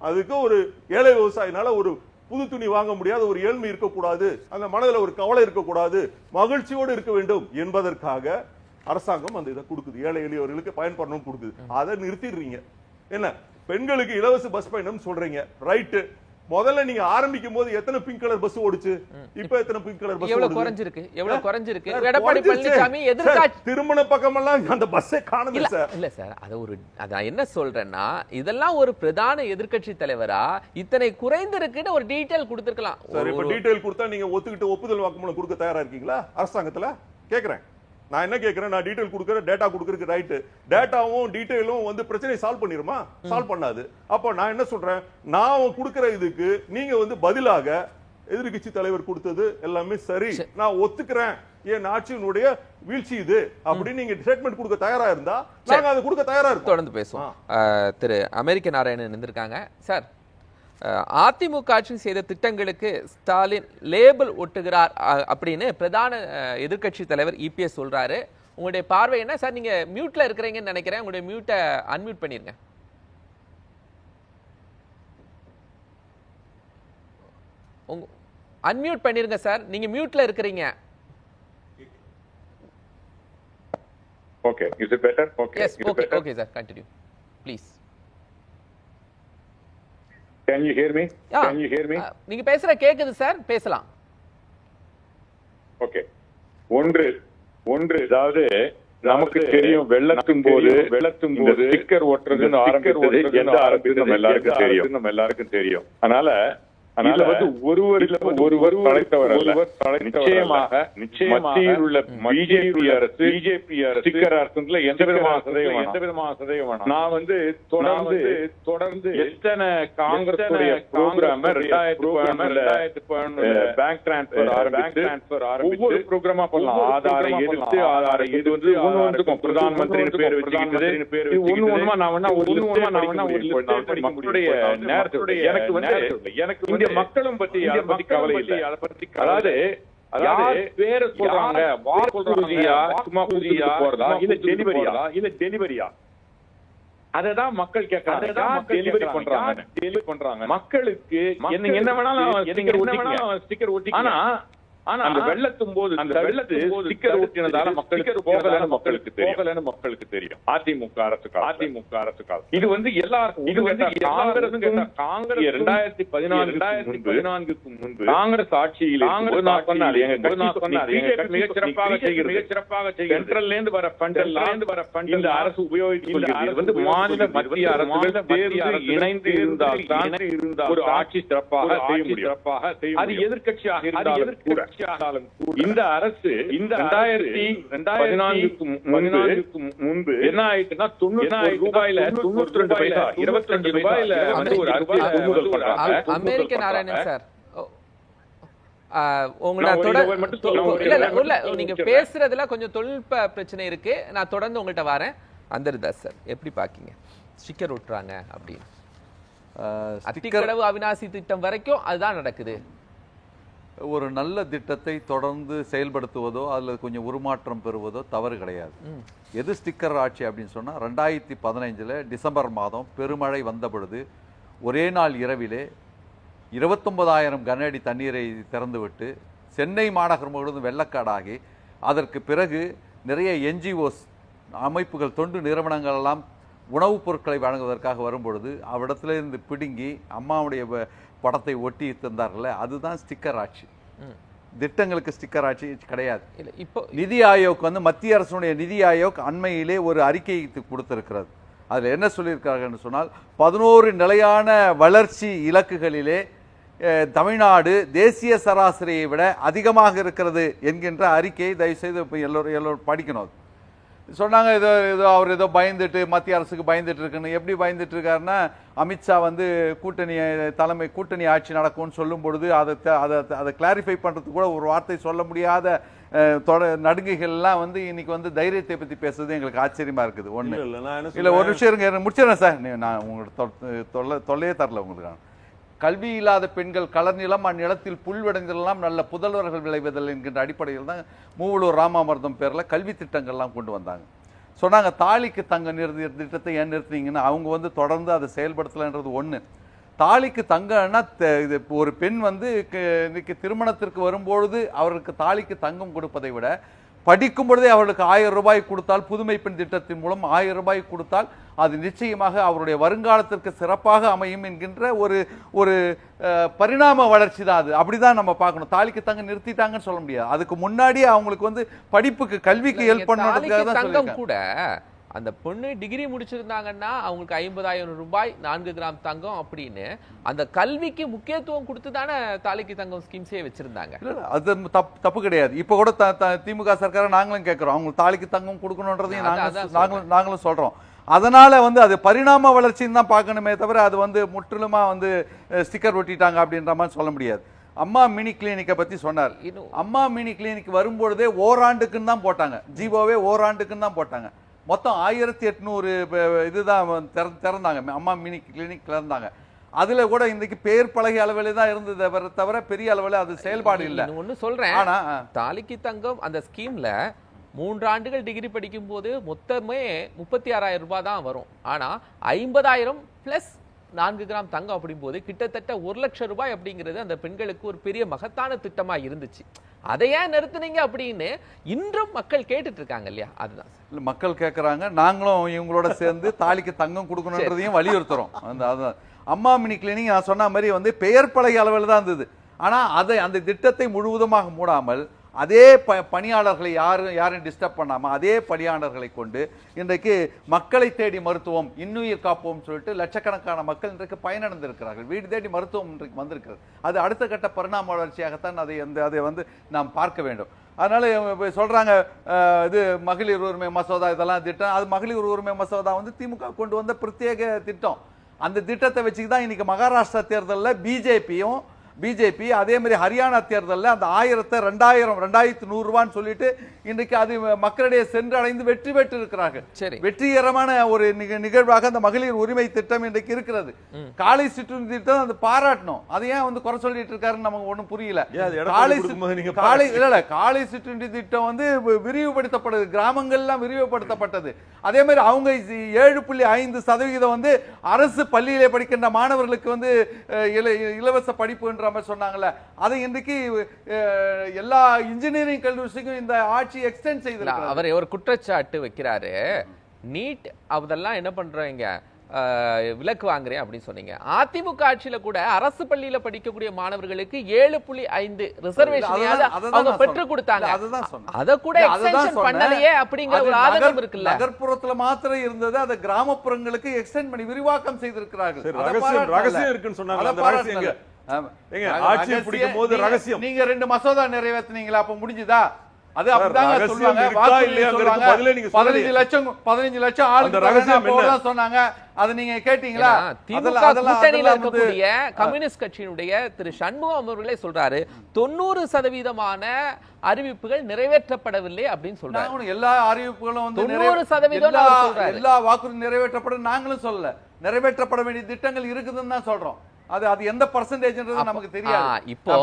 S2: அதுக்கு ஒரு ஏழை விவசாயினால ஒரு புது துணி வாங்க முடியாத ஒரு ஏழ்மை இருக்கக்கூடாது, அந்த மனதில் ஒரு கவலை இருக்கக்கூடாது, மகிழ்ச்சியோடு இருக்க வேண்டும் என்பதற்காக அரசாங்கம் அந்த இதை கொடுக்குது, ஏழை எளியவர்களுக்கு பயன்படணும் கொடுக்குது. அதை நிறுத்திடுறீங்க. என்ன பெண்களுக்கு இலவச பஸ் பயணம் சொல்றீங்க, ரைட்டு. முதல்ல நீங்க ஆரம்பிக்கும் போது எத்தனை பிங்க் கலர் பஸ் ஓடுச்சு? இப்ப எத்தனை பிங்க் கலர் பஸ்
S1: எவ்வளவு குறைஞ்சிருக்கு? எவ்வளவு குறைஞ்சிருக்கு? எடப்பாடி பழனிசாமி எதிர்காட்சி
S2: திருமண பக்கமெல்லாம் அந்த பஸ்ஸே காணல சார்.
S1: இல்ல சார், அத என்ன சொல்றேன்னா, இதெல்லாம் ஒரு பிரதான எதிர்க்கட்சி தலைவரா இத்தனை குறைந்திருக்குன்னு ஒரு டீடைல் கொடுத்திருக்கலாம்.
S2: சார் இப்ப டீடைல் கொடுத்தா நீங்க ஒத்துக்கிட்டு ஒப்புதல் வாக்குமூலம் கொடுக்க தயாரா இருக்கீங்களா அரசாங்கத்துல? கேக்குறேன். நான் என்ன கேக்குறேன், நான் டீடைல் கொடுக்கறேன், டேட்டா கொடுக்கறதுக்கு ரைட். டேட்டாவும் டீடைலும் வந்து பிரச்சனை சால்வ் பண்ணிருமா? சால்வ் பண்ணாது. அப்ப நான் என்ன சொல்றேன், நான் கொடுக்கிற இதுக்கு நீங்க வந்து பதிலாக எதிர்க்கட்சி தலைவர் கொடுத்தது எல்லாமே சரி, நான் ஒத்துக்கிறேன், என் ஆட்சியினுடைய வீழ்ச்சி இது அப்படின்னு நீங்க ஸ்டேட்மெண்ட் கொடுக்க தயாரா இருந்தா நாங்க அதை கொடுக்க தயாரா இருக்கோம்.
S1: தொடர்ந்து பேசுவோம். திரு அமெரிக்க நாராயணன் இருந்திருக்காங்க. சார், அதிமுக ஆட்சி செய்த திட்டங்களுக்கு ஸ்டாலின் லேபிள் ஒட்டுகிறார் அப்படின்னு பிரதான எதிர்க்கட்சி தலைவர் இபிஎஸ் சொல்றாரு. உங்களுடைய பார்வை என்ன சார்? நீங்க மியூட்ல இருக்கிறீங்கன்னு நினைக்கிறேன், உங்களுடைய மியூட்டை அன்மியூட் பண்ணிருங்க. அன்மியூட் பண்ணிருங்க சார், நீங்க மியூட்ல இருக்கிறீங்க.
S3: Okay. Is it better? Okay.
S1: Yes,
S3: Is it
S1: okay,
S3: better?
S1: okay, sir. Continue, please.
S3: Can you hear me?
S1: Yeah.
S3: Can you hear me?
S1: நீங்க பேசுற கேக்குது சார், பேசலாம்.
S3: Okay. ஒன்று அதாவது நமக்கு தெரியும் வெள்ளத்தின் போது ஸ்டிக்கர் ஒட்டுறதுன்னு ஆரம்பித்தது எந்த ஆரம்பித்தது நம்ம எல்லாருக்கும் தெரியும். அதனால வந்து ஒருவர் படைத்தவர் நிச்சயமாக மத்தியில் உள்ள பிஜேபி அரசு ஸ்டிக்கர் அரசுல எந்த விதமான சதவீதம் நான் வந்து தொடர்ந்து எத்தனை காங்கிரஸ் ப்ரோக்ராம் 2011 பேங்க் டிரான்ஸ்பர் ஆரம்பித்து ஒவ்வொரு ப்ரோக்ராமா பண்ணலாம். ஆதார இது வந்து ஒவ்வொன்றுக்கும் பிரதான் மந்திரி பேர் வச்சுக்கிட்டது ஒண்ணுமா நான் மக்களுடைய நேரத்துடைய எனக்கு வந்து மக்களும் பத்தி கவலை இல்லை. அதை பத்தி அதாவது பேர சொல்றாங்க சும்மா போறதா இல்ல டெலிவரியா அததான் மக்கள் கேட்கறாங்க. டெலிவரி பண்றாங்க மக்களுக்கு என்ன வேணாலும் ஸ்டிக்கர் ஒட்டி. ஆனா அந்த வெள்ளத்தும் போது ஸ்டிக்கர் ஒட்டினதால மக்களுக்கு தெரியும். அதிமுக அரசு இது வந்து எல்லாருக்கும் காங்கிரஸ் 2014 முன்பு காங்கிரஸ் ஆட்சியில் மிகச்சிறப்பாக சென்ட்ரல்ல இருந்து வர ஃபண்ட் இந்த அரசு உபயோகித்து வந்து மாநில மத்திய அரசு இணைந்து இருந்தால் ஒரு ஆட்சி சிறப்பாக செய்யும். அது எதிர்கட்சியாக இருந்தாலும் கூட இந்த அரசு 2014 முன்பு என்ன ஆயிட்டுன்னா 90 ரூபாயில 92 பைசா 22 ரூபாயில வந்து ஒரு
S1: அமெரிக்க நாராயணன் சார், நீங்க பேசுறதுல கொஞ்சம் தொழில்நுட்ப பிரச்சனை இருக்கு. நான் தொடர்ந்து உங்கள்கிட்ட வரேன். அந்தர்தாஸ் சார், எப்படி பாக்கீங்க ஸ்டிக்கர் ஒட்டுறாங்க அப்படின்னு? அத்திக்கடவு அவிநாசி திட்டம் வரைக்கும் அதுதான் நடக்குது.
S4: ஒரு நல்ல திட்டத்தை தொடர்ந்து செயல்படுத்துவதோ அதில் கொஞ்சம் உருமாற்றம் பெறுவதோ தவறு கிடையாது. எது ஸ்டிக்கர் ஆட்சி அப்படின்னு சொன்னால் 2015 டிசம்பர் மாதம் பெருமழை வந்த பொழுது ஒரே நாள் இரவிலே 29,000 கன அடி தண்ணீரை திறந்துவிட்டு சென்னை மாநகரம் முழுவதும் வெள்ளக்காடாகி அதற்கு பிறகு நிறைய என்ஜிஓஸ் அமைப்புகள் தொண்டு நிறுவனங்கள் எல்லாம் உணவுப் பொருட்களை வழங்குவதற்காக வரும்பொழுது அவ்விடத்திலிருந்து பிடுங்கி அம்மாவுடைய படத்தை ஒட்டி தந்தார்கள். அதுதான் ஸ்டிக்கர் ஆட்சி. திட்டங்களுக்கு ஸ்டிக்கர் ஆட்சி கிடையாது. இப்போ நிதி ஆயோக் வந்து மத்திய அரசுடைய நிதி ஆயோக் அண்மையிலே ஒரு அறிக்கை கொடுத்திருக்கிறது. அதில் என்ன சொல்லியிருக்கார்கள் சொன்னால் 11 நிலையான வளர்ச்சி இலக்குகளிலே தமிழ்நாடு தேசிய சராசரியை விட அதிகமாக இருக்கிறது என்கின்ற அறிக்கையை தயவுசெய்து இப்போ எல்லோரும் படிக்கணும். சொன்னாங்க ஏதோ அவர் ஏதோ பயந்துட்டு மத்திய அரசுக்கு பயந்துட்டு இருக்குன்னு. எப்படி பயந்துட்டு இருக்காருன்னா, அமித்ஷா வந்து கூட்டணி ஆட்சி நடக்கும்னு சொல்லும் பொழுது அதை கிளாரிஃபை பண்ணுறதுக்கு கூட ஒரு வார்த்தை சொல்ல முடியாத நடுங்குகள்லாம் வந்து இன்னைக்கு வந்து தைரியத்தை பற்றி பேசுறது எங்களுக்கு ஆச்சரியமா இருக்குது. ஒன்று இல்லை, ஒரு விஷயம் இருங்க, முடிச்சிடறேன் சார். நான் உங்களுக்கு தொல்லையே தரல உங்களுக்கு. கல்வி இல்லாத பெண்கள் கலர்நிலம் அந்நிலத்தில் புல்வடைந்தெல்லாம் நல்ல புதல்வர்கள் விளைவதில் என்கின்ற அடிப்படையில் தான் மூவலூர் ராமாமிர்தம் பேரில் கல்வி திட்டங்கள்லாம் கொண்டு வந்தாங்க. சொன்னாங்க தாலிக்கு தங்க திட்டத்தை ஏன் நிறுத்தினீங்கன்னா அவங்க வந்து தொடர்ந்து அதை செயல்படுத்தலைன்றது ஒன்று. தாலிக்கு தங்கன்னா இது ஒரு பெண் வந்து இன்னைக்கு திருமணத்திற்கு வரும்பொழுது அவருக்கு தாலிக்கு தங்கம் கொடுப்பதை விட படிக்கும் பொழுதே அவர்களுக்கு 1000 ரூபாய் கொடுத்தால், புதுமை பெண் திட்டத்தின் மூலம் 1000 ரூபாய் கொடுத்தால் அது நிச்சயமாக அவருடைய வருங்காலத்திற்கு சிறப்பாக அமையும் என்கின்ற ஒரு பரிணாம வளர்ச்சி தான் அது. அப்படிதான் நம்ம பார்க்கணும். தாலிக்கு தங்க நிறுத்திட்டாங்கன்னு சொல்ல முடியாது. அதுக்கு முன்னாடியே அவங்களுக்கு வந்து படிப்புக்கு கல்விக்கு ஹெல்ப் பண்ணுறதுக்காக தான் சொல்லியிருக்காங்க.
S1: கூட அந்த பொண்ணு டிகிரி முடிச்சிருந்தாங்கன்னா அவங்களுக்கு 50,000 ரூபாய் 4 கிராம் தங்கம் அப்படின்னு அந்த கல்விக்கு முக்கியத்துவம் கொடுத்து தானே தாலிக்கு தங்கம் ஸ்கீம்ஸே வச்சிருந்தாங்க.
S4: அது தப்பு கிடையாது. இப்ப கூட திமுக சர்க்கார நாங்களும் கேட்கிறோம், அவங்களுக்கு தாலிக்கு தங்கம் கொடுக்கணுன்றதையும் நாங்களும் சொல்றோம். அதனால வந்து அது பரிணாம வளர்ச்சின்னு தான் பார்க்கணுமே தவிர அது வந்து முற்றிலுமா வந்து ஸ்டிக்கர் ஒட்டிட்டாங்க அப்படின்ற மாதிரி சொல்ல முடியாது. அம்மா மினி கிளினிக்கை பத்தி சொன்னார். அம்மா மினி கிளினிக் வரும்பொழுதே ஓராண்டுக்குன்னு தான் போட்டாங்க. ஜீவோவே ஓராண்டுக்குன்னு தான் போட்டாங்க. மொத்தம் 1800 இதுதான் திறந்தாங்க. அம்மா மினி கிளினிக் திறந்தாங்க. அதுல கூட இன்னைக்கு பேர் பலகை அளவில் தான் இருந்தது தவிர பெரிய அளவில் அது செயல்பாடு இல்லை.
S1: ஒன்னு சொல்றேன், ஆனா தாலிக்கு தங்கம் அந்த ஸ்கீம்ல 3 ஆண்டுகள் டிகிரி படிக்கும் போது மொத்தமே 36,000 ரூபாய் தான் வரும். ஆனா 50,000 பிளஸ் 4 கிராம் தங்கம் அப்படிங்கும்போது கிட்டத்தட்ட 1 லட்சம் ரூபாய் அப்படிங்கிறது அந்த பெண்களுக்கு ஒரு பெரிய மகத்தான திட்டமா இருந்துச்சு. அதை ஏன் நிறுத்துனீங்க அப்படின்னு இன்றும் மக்கள் கேட்டுட்டு இருக்காங்க இல்லையா? அதுதான்
S4: இல்ல, மக்கள் கேட்கறாங்க, நாங்களும் இவங்களோட சேர்ந்து தாலிக்கு தங்கம் கொடுக்கணுன்றதையும் வலியுறுத்துறோம். அதுதான் அம்மா மினி கிளினிக் நான் சொன்ன மாதிரி வந்து பெயர் பலகை அளவில் தான் இருந்தது. ஆனா அந்த திட்டத்தை முழுவதுமாக மூடாமல் அதே பணியாளர்களை யாரும் டிஸ்டர்ப் பண்ணாம அதே பணியாளர்களை கொண்டு இன்றைக்கு மக்களை தேடி மருத்துவம் இன்னுயிர் காப்போம் சொல்லிட்டு லட்சக்கணக்கான மக்கள் இன்றைக்கு பயனடைந்திருக்கிறார்கள். வீடு தேடி மருத்துவம் இன்றைக்கு வந்திருக்கிறது. அது அடுத்த கட்ட பரிணாம வளர்ச்சியாகத்தான் அதை வந்து நாம் பார்க்க வேண்டும். அதனால சொல்றாங்க இது மகளிர் உரிமை மசோதா இதெல்லாம் திட்டம். அது மகளிர் உரிமை மசோதா வந்து திமுக கொண்டு வந்த பிரத்யேக திட்டம். அந்த திட்டத்தை வச்சுதான் இன்னைக்கு மகாராஷ்டிரா தேர்தலில் பிஜேபி அதே மாதிரி ஹரியானா தேர்தலில் அந்த 2100 ரூபான்னு சொல்லிட்டு இன்றைக்கு அது மக்களிடையே சென்று அடைந்து வெற்றி பெற்று இருக்கிறார்கள். வெற்றிகரமான ஒரு நிகழ்வாக அந்த மகளிர் உரிமை திட்டம் இன்றைக்கு இருக்கிறது. காலை சிற்றுண்டி திட்டம் அது பாராட்டணும். அதை ஏன் வந்து குறை சொல்லிட்டு இருக்காருன்னு நமக்கு ஒன்றும் புரியல. காலை சிற்றுண்டி திட்டம் வந்து விரிவுபடுத்தப்பட்டது, கிராமங்கள்லாம் விரிவுபடுத்தப்பட்டது. அதே மாதிரி அவங்க 7.5% வந்து அரசு பள்ளியிலே படிக்கின்ற மாணவர்களுக்கு வந்து இலவச படிப்பு சொன்னாங்கல்ல, அதை இன்றைக்கு எல்லா இன்ஜினியரிங் கல்லூரிக்கும் இந்த ஆட்சி எக்ஸ்டெண்ட் செய்திருக்கிறார்.
S1: அவர் ஒரு குற்றச்சாட்டு வைக்கிறாரு, நீட் அதெல்லாம் என்ன பண்றீங்க விலக்கு வாங்குறேன் அப்படின்னு சொன்னீங்க. அதிமுக ஆட்சியில கூட அரசு பள்ளியில படிக்கக்கூடிய மாணவர்களுக்கு 7.5 ரிசர்வேஷன் அவங்க பெற்று கொடுத்தாங்க. அத கூட எக்ஸ்டென்ஷன் பண்ணலையே அப்படிங்கிற ஒரு ஆதங்கம் இருக்குல்ல.
S4: நகர்ப்புறத்துல மாத்திரம் இருந்தது, அதை கிராமப்புறங்களுக்கு எக்ஸ்டெண்ட் பண்ணி விரிவாக்கம் செய்திருக்கிறார்கள்.
S2: ரகசியம் இருக்குன்னு சொன்னாங்க. ஆட்சியை பிடிக்கும் போது ரகசியம்.
S4: நீங்க 2 மசோதா நிறைவேற்றினீங்களா? அப்ப முடிஞ்சுதா? அது அப்படிதாங்க சொல்லுவாங்க. 15 லட்சம் ஆளுங்க சொன்னாங்க. அது நீங்க கேட்டீங்களா?
S1: கூட்டணியில இருக்கக்கூடிய கம்யூனிஸ்ட் கட்சியினுடைய திரு சண்முகம் அவர்களே சொல்றாரு 90% அறிவிப்புகள் நிறைவேற்றப்படவில்லை அப்படின்னு சொல்றாங்க.
S4: எல்லா அறிவிப்புகளும் வந்து
S1: 90%
S4: எல்லா வாக்குறுதி நிறைவேற்றப்படும் நாங்களும் சொல்லல. நிறைவேற்றப்பட வேண்டிய திட்டங்கள் இருக்குதுன்னு தான் சொல்றோம். அது எந்த பர்சன்டேஜ்ன்றது நமக்கு தெரியாது.
S1: இப்போ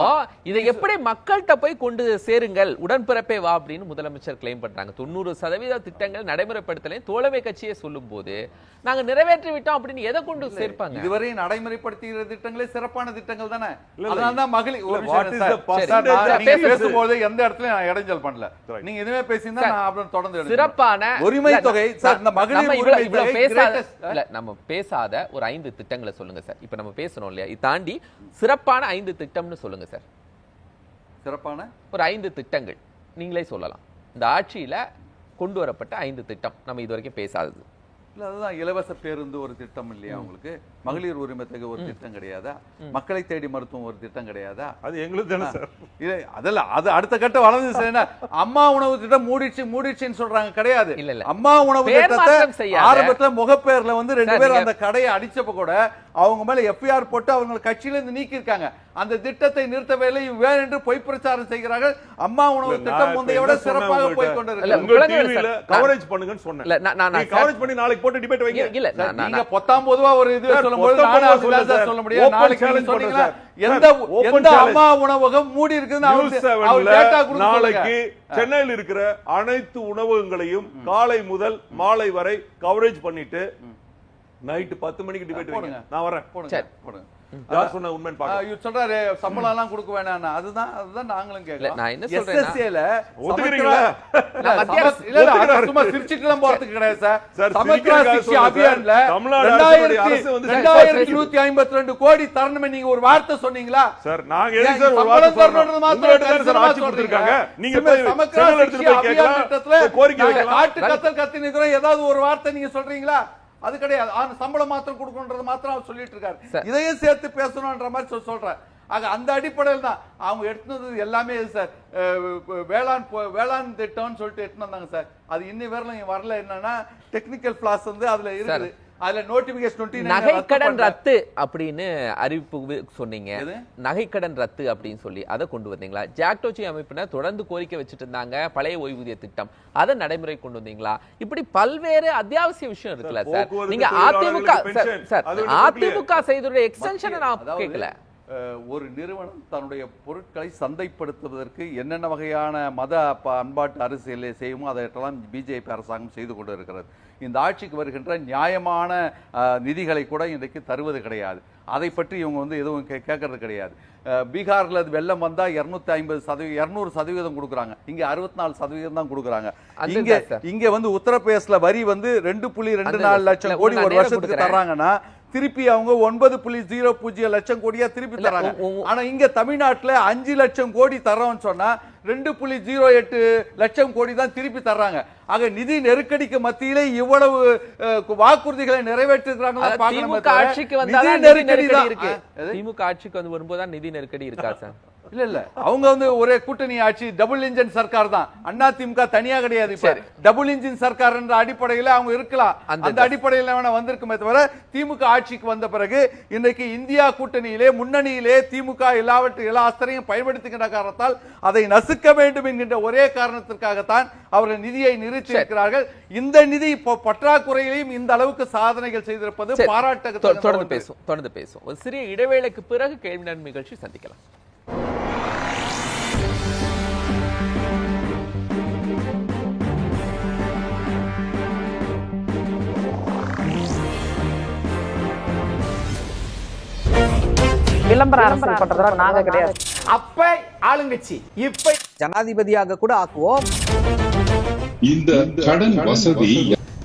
S1: இதை எப்படி மக்கள்கிட்ட போய் கொண்டு சேருங்கள், உடன்பிறப்பே வா அப்படின்னு முதலமைச்சர் கிளைம் பண்றாங்க. 90% திட்டங்கள் நடைமுறைப்படுத்தலை தோழமை கட்சியை சொல்லும் போது நாங்க நிறைவேற்றி விட்டோம் அப்படின்னு எதை கொண்டு சேர்ப்பாங்க?
S4: இதுவரை நடைமுறைப்படுத்துகிற திட்டங்களே சிறப்பான திட்டங்கள் தானே. அதனாலதான் மகளிர் பேசும்போது எந்த இடத்துல நான் இடைஞ்சல் பண்ணல. நீங்க எதுவுமே பேசியிருந்தா நான் அப்புறம் தொடர்ந்து
S1: சிறப்பான
S4: உரிமை தொகை
S1: நம்ம பேசாத ஒரு 5 திட்டங்களை சொல்லுங்க சார். இப்ப நம்ம பேசணும் தாண்டி சிறப்பான 5 திட்டம்னு சொல்லுங்க சார்.
S4: சிறப்பான ஒரு
S1: 5 திட்டங்கள் நீங்களே சொல்லலாம். இந்த ஆட்சியில கொண்டு வரப்பட்ட 5 திட்டம் நம்ம இதுவரைக்கும் பேசாதது.
S4: அதுதான் இலவச பேருந்து ஒரு திட்டம் இல்லையா உங்களுக்கு? மகளிர் உரிமை தொகை ஒரு திட்டம் கிடையாதா? மக்களை தேடி மருத்துவம் ஒரு திட்டம் கிடையாதா?
S2: அது எங்களுக்கு தானே சார்.
S4: அதெல்லாம் அது அடுத்த கட்ட வளர்ந்து அம்மா உணவு திட்டம் மூடிடுச்சுன்னு சொல்றாங்க. கிடையாது. அம்மா உணவு திட்டத்தை ஆரம்பத்துல முகப்பேர்ல வந்து 2 பேர் அந்த கடையை அடிச்சப்ப கூட அவங்க மேல எஃப்ஐஆர் போட்டு அவங்க கட்சியில இருந்து நீக்கி இருக்காங்க. அந்த திட்டத்தை நிறுத்தவே வேறு என்று பொய் பிரச்சாரம் செய்கிறார்கள். அம்மா உணவு திட்டம் முந்தைய விட சிறப்பாக போய் கொண்டிருக்கிறது.
S2: கவரேஜ் பண்ணுங்கன்னு சொன்னேன். கவரேஜ் பண்ணி நாளைக்கு போட்டு டிபேட் வைங்க.
S1: இல்ல
S4: நீங்க 19 ஒரு இது சொல்லும்போது சொல்ல முடியாது. நாளைக்கு சொன்னீங்களா எந்த அம்மா உணவகம் மூடி இருக்குன்னு
S2: நாளைக்கு சென்னையில் இருக்கிற அனைத்து உணவகங்களையும் காலை முதல் மாலை வரை கவரேஜ் பண்ணிட்டு நைட் 10 மணிக்கு டிபேட் வைங்க. நான் வரேன். போடுங்க. யார் சொன்ன உண்மைன்னு பாருங்க.
S4: சொல்றாரு சம்பளம் எல்லாம் கொடுக்க வேணாம். அதுதான் நாங்களும் கேட்கலாம்.
S1: நான் என்ன சொல்றேன்னா
S2: ஒத்துக்கிறீங்களா?
S4: சும்மா சிரிச்சிட்டுலாம் போறதுக்கு கிடையாது சார். சமக்ரா சிக்ஷா அபியான்ல 2252 கோடி தரணுமே நீங்க ஒரு வார்த்தை சொன்னீங்களா
S2: சார்? நாங்க எதுக்கு சார் ஒரு வார்த்தை சொல்றோம்? மாத்திரம் ஆட்சி கொடுத்திருக்காங்க. நீங்க
S4: சமக்ரா சிக்ஷா அபியான் திட்டத்துல கோரிக்கை வைக்கலாம். காட்டு கத்தல் கத்தி நிக்கிறோம். ஏதாவது ஒரு வார்த்தை நீங்க சொல்றீங்களா? அது கிடையாது. சம்பளம் மாத்திரம் கொடுக்கணும்ன்றது மாத்திரம் அவர் சொல்லிட்டு இருக்காரு. இதையும் சேர்த்து பேசணும்ன்ற மாதிரி சொல்றேன். ஆக அந்த அடிப்படையில் தான் அவங்க எடுத்துனது எல்லாமே சார். வேளாண் திட்டம்னு சொல்லிட்டு எடுத்துன்னு வந்தாங்க சார். அது இன்னி வரல. என்னன்னா டெக்னிக்கல் பிளாஸ் வந்து அதுல இருக்குது. அதுல நோட்டிபிகேஷன்
S1: நகைக்கடன் ரத்து அப்படின்னு அறிவிப்பு சொன்னீங்க. நகைக்கடன் ரத்து அப்படின்னு சொல்லி அதை கொண்டு வந்தீங்களா? ஜாக்டோஜி அமைப்பினர் தொடர்ந்து கோரிக்கை வச்சுட்டு இருந்தாங்க பழைய ஓய்வூதிய திட்டம், அதை நடைமுறை கொண்டு வந்தீங்களா? இப்படி பல்வேறு அத்தியாவசிய விஷயம் இருக்குல்ல சார். நீங்க அதிமுக செய்த எக்ஸ்டென்ஷனை நான் கேட்கல.
S4: ஒரு நிறுவனம் தன்னுடைய பொருட்களை சந்தைப்படுத்துவதற்கு என்னென்ன வகையான மத பண்பாட்டு அரசியலை செய்யுமோ அதையெல்லாம் பிஜேபி அரசாங்கம் செய்து கொண்டு இருக்கிறது. இந்த ஆட்சிக்கு வருகின்ற நியாயமான நிதிகளை கூட இன்றைக்கு தருவது கிடையாது. அதை பற்றி இவங்க எதுவும் கேட்கறது கிடையாது. பீகார்ல வெள்ளம் வந்தா 200% கொடுக்குறாங்க, இங்க 64% தான் கொடுக்குறாங்க. இங்க உத்தரப்பிரதேசல வரி 2.24 லட்சம் கோடி ஒரு வருஷத்துக்கு தர்றாங்கன்னா திருப்பி அவங்க 9.00 லட்சம் கோடியா திருப்பி தராங்க. ஆனா இங்க தமிழ்நாட்டுல 5 லட்சம் கோடி தர்றோம்னு சொன்னா 2.08 லட்சம் கோடி தான் திருப்பி தர்றாங்க. ஆக நிதி நெருக்கடிக்கு மத்தியிலே இவ்வளவு வாக்குறுதிகளை நிறைவேற்றுகிறாங்க.
S1: திமுக ஆட்சிக்கு வந்தாதான் நிதி நெருக்கடி இருக்கு. திமுக ஆட்சிக்கு வரும்போது நிதி நெருக்கடி இருக்கா சார்?
S4: இல்ல அவங்க ஒரே கூட்டணி ஆட்சி, டபுள் இன்ஜின் சர்க்கார் தான். அண்ணா திமுக தனியா கிடையாது. இப்ப டபுள் இன்ஜின் சர்க்கார் என்ற அடிப்படையில் அவங்க இருக்கலாம், அந்த அடிப்படையில் வேணா வந்திருக்குமே தவிர திமுக ஆட்சிக்கு வந்த பிறகு இன்றைக்கு இந்தியா கூட்டணியிலே முன்னணியிலே திமுக எல்லா அஸ்திரையும் பயன்படுத்துகின்ற காரணத்தால் அதை நசுக்க வேண்டும் என்கின்ற ஒரே காரணத்திற்காகத்தான் அவர்கள் நிதியை நிறுத்தி இருக்கிறார்கள். இந்த நிதி பற்றாக்குறையிலையும் இந்த அளவுக்கு சாதனைகள் செய்திருப்பது பாராட்டத்தக்கது.
S1: தொடர்ந்து பேசும். ஒரு சிறிய இடைவேளைக்கு பிறகு கேள்வி நேரம் நிகழ்ச்சி சந்திக்கலாம்.
S5: விளம்பர அரசியல் பண்றதா நாங்க கிடையாது.
S6: அப்ப ஆளுங்கட்சி இப்ப
S5: ஜனாதிபதியாக கூட ஆக்குவோம்.
S7: இந்த கடன் வசதி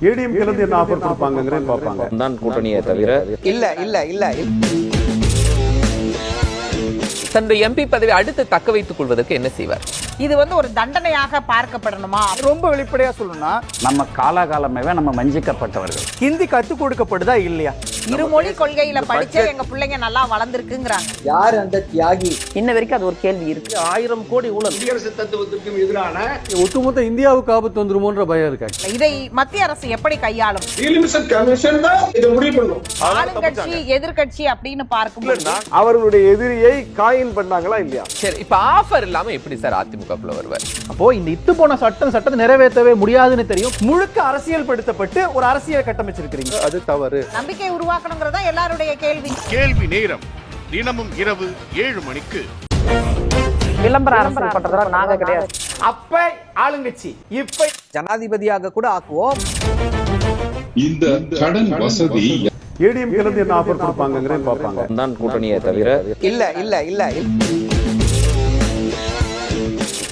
S2: ஏடிஎம் கிளந்து என்ன ஆஃபர் கொடுப்பாங்கங்கறத பாப்பாங்க
S8: தான் கூட்டணியை தவிர
S5: இல்ல
S1: தன்னுடைய எம்பி பதவியை அடுத்து தக்க வைத்துக் கொள்வதற்கு என்ன செய்வார்?
S9: இது ஒரு தண்டனையாக பார்க்கப்படணுமா?
S6: ரொம்ப வெளிப்படையா சொல்லணும்னா
S8: நம்ம காலாகாலமே நம்ம வஞ்சிக்கப்பட்டவர்கள்.
S6: ஹிந்தி கத்து கொடுக்கப்படுதா இல்லையா?
S9: இருமொழி கொள்கையில படிச்சே எங்க பிள்ளைங்க நல்லா வளர்ந்துருக்குங்கிறாங்க.
S5: யார் அந்த தியாகி? இன்ன வரைக்கும் அது ஒரு கேள்வி இருக்கு. 1000 கோடி ஊழல்.
S3: குடியரசு தத்துவத்திற்கும் எதிரான
S6: ஒட்டுமொத்த இந்தியாவுக்கு ஆபத்து வந்துருமோன்ற பயம் இருக்கு.
S9: இதை மத்திய அரசு எப்படி கையாளும்?
S3: கமிஷன் தான் இதை முடிவு பண்ணும்.
S9: ஆளுங்கட்சி எதிர்கட்சி அப்படின்னு பார்க்கும்போது
S2: அவர்களுடைய எதிரியை காயின் பண்ணாங்களா இல்லையா?
S1: சரி, இப்ப ஆஃபர் இல்லாம எப்படி சார் அதிமுகக்குள்ள வருவார்?
S6: அப்போ இந்த இத்து போன சட்டத்தை நிறைவேற்றவே முடியாதுன்னு தெரியும். முழுக்க அரசியல் படுத்தப்பட்டு ஒரு அரசியல் கட்டமைச்சிருக்கிறீங்க.
S2: அது தவறு.
S9: நம்பிக்கை உருவாக்கணுங்கிறதா எல்லாருடைய கேள்வி.
S10: கேள்வி நேரம் தினமும் இரவு 7 மணிக்கு.
S5: விளம்பர அரசியல் பண்றதா நாங்க கிடையாது.
S6: அப்ப ஆளுங்கட்சி இப்ப
S5: ஜனாதிபதியாக கூட ஆக்குவோம்.
S7: இந்த கடன் வசதி
S2: ஏடிஎம் கிளந்து என்ன ஆஃபர் கொடுப்பாங்கங்கறத பாப்பாங்க
S8: தான் கூட்டணியை தவிர
S5: இல்ல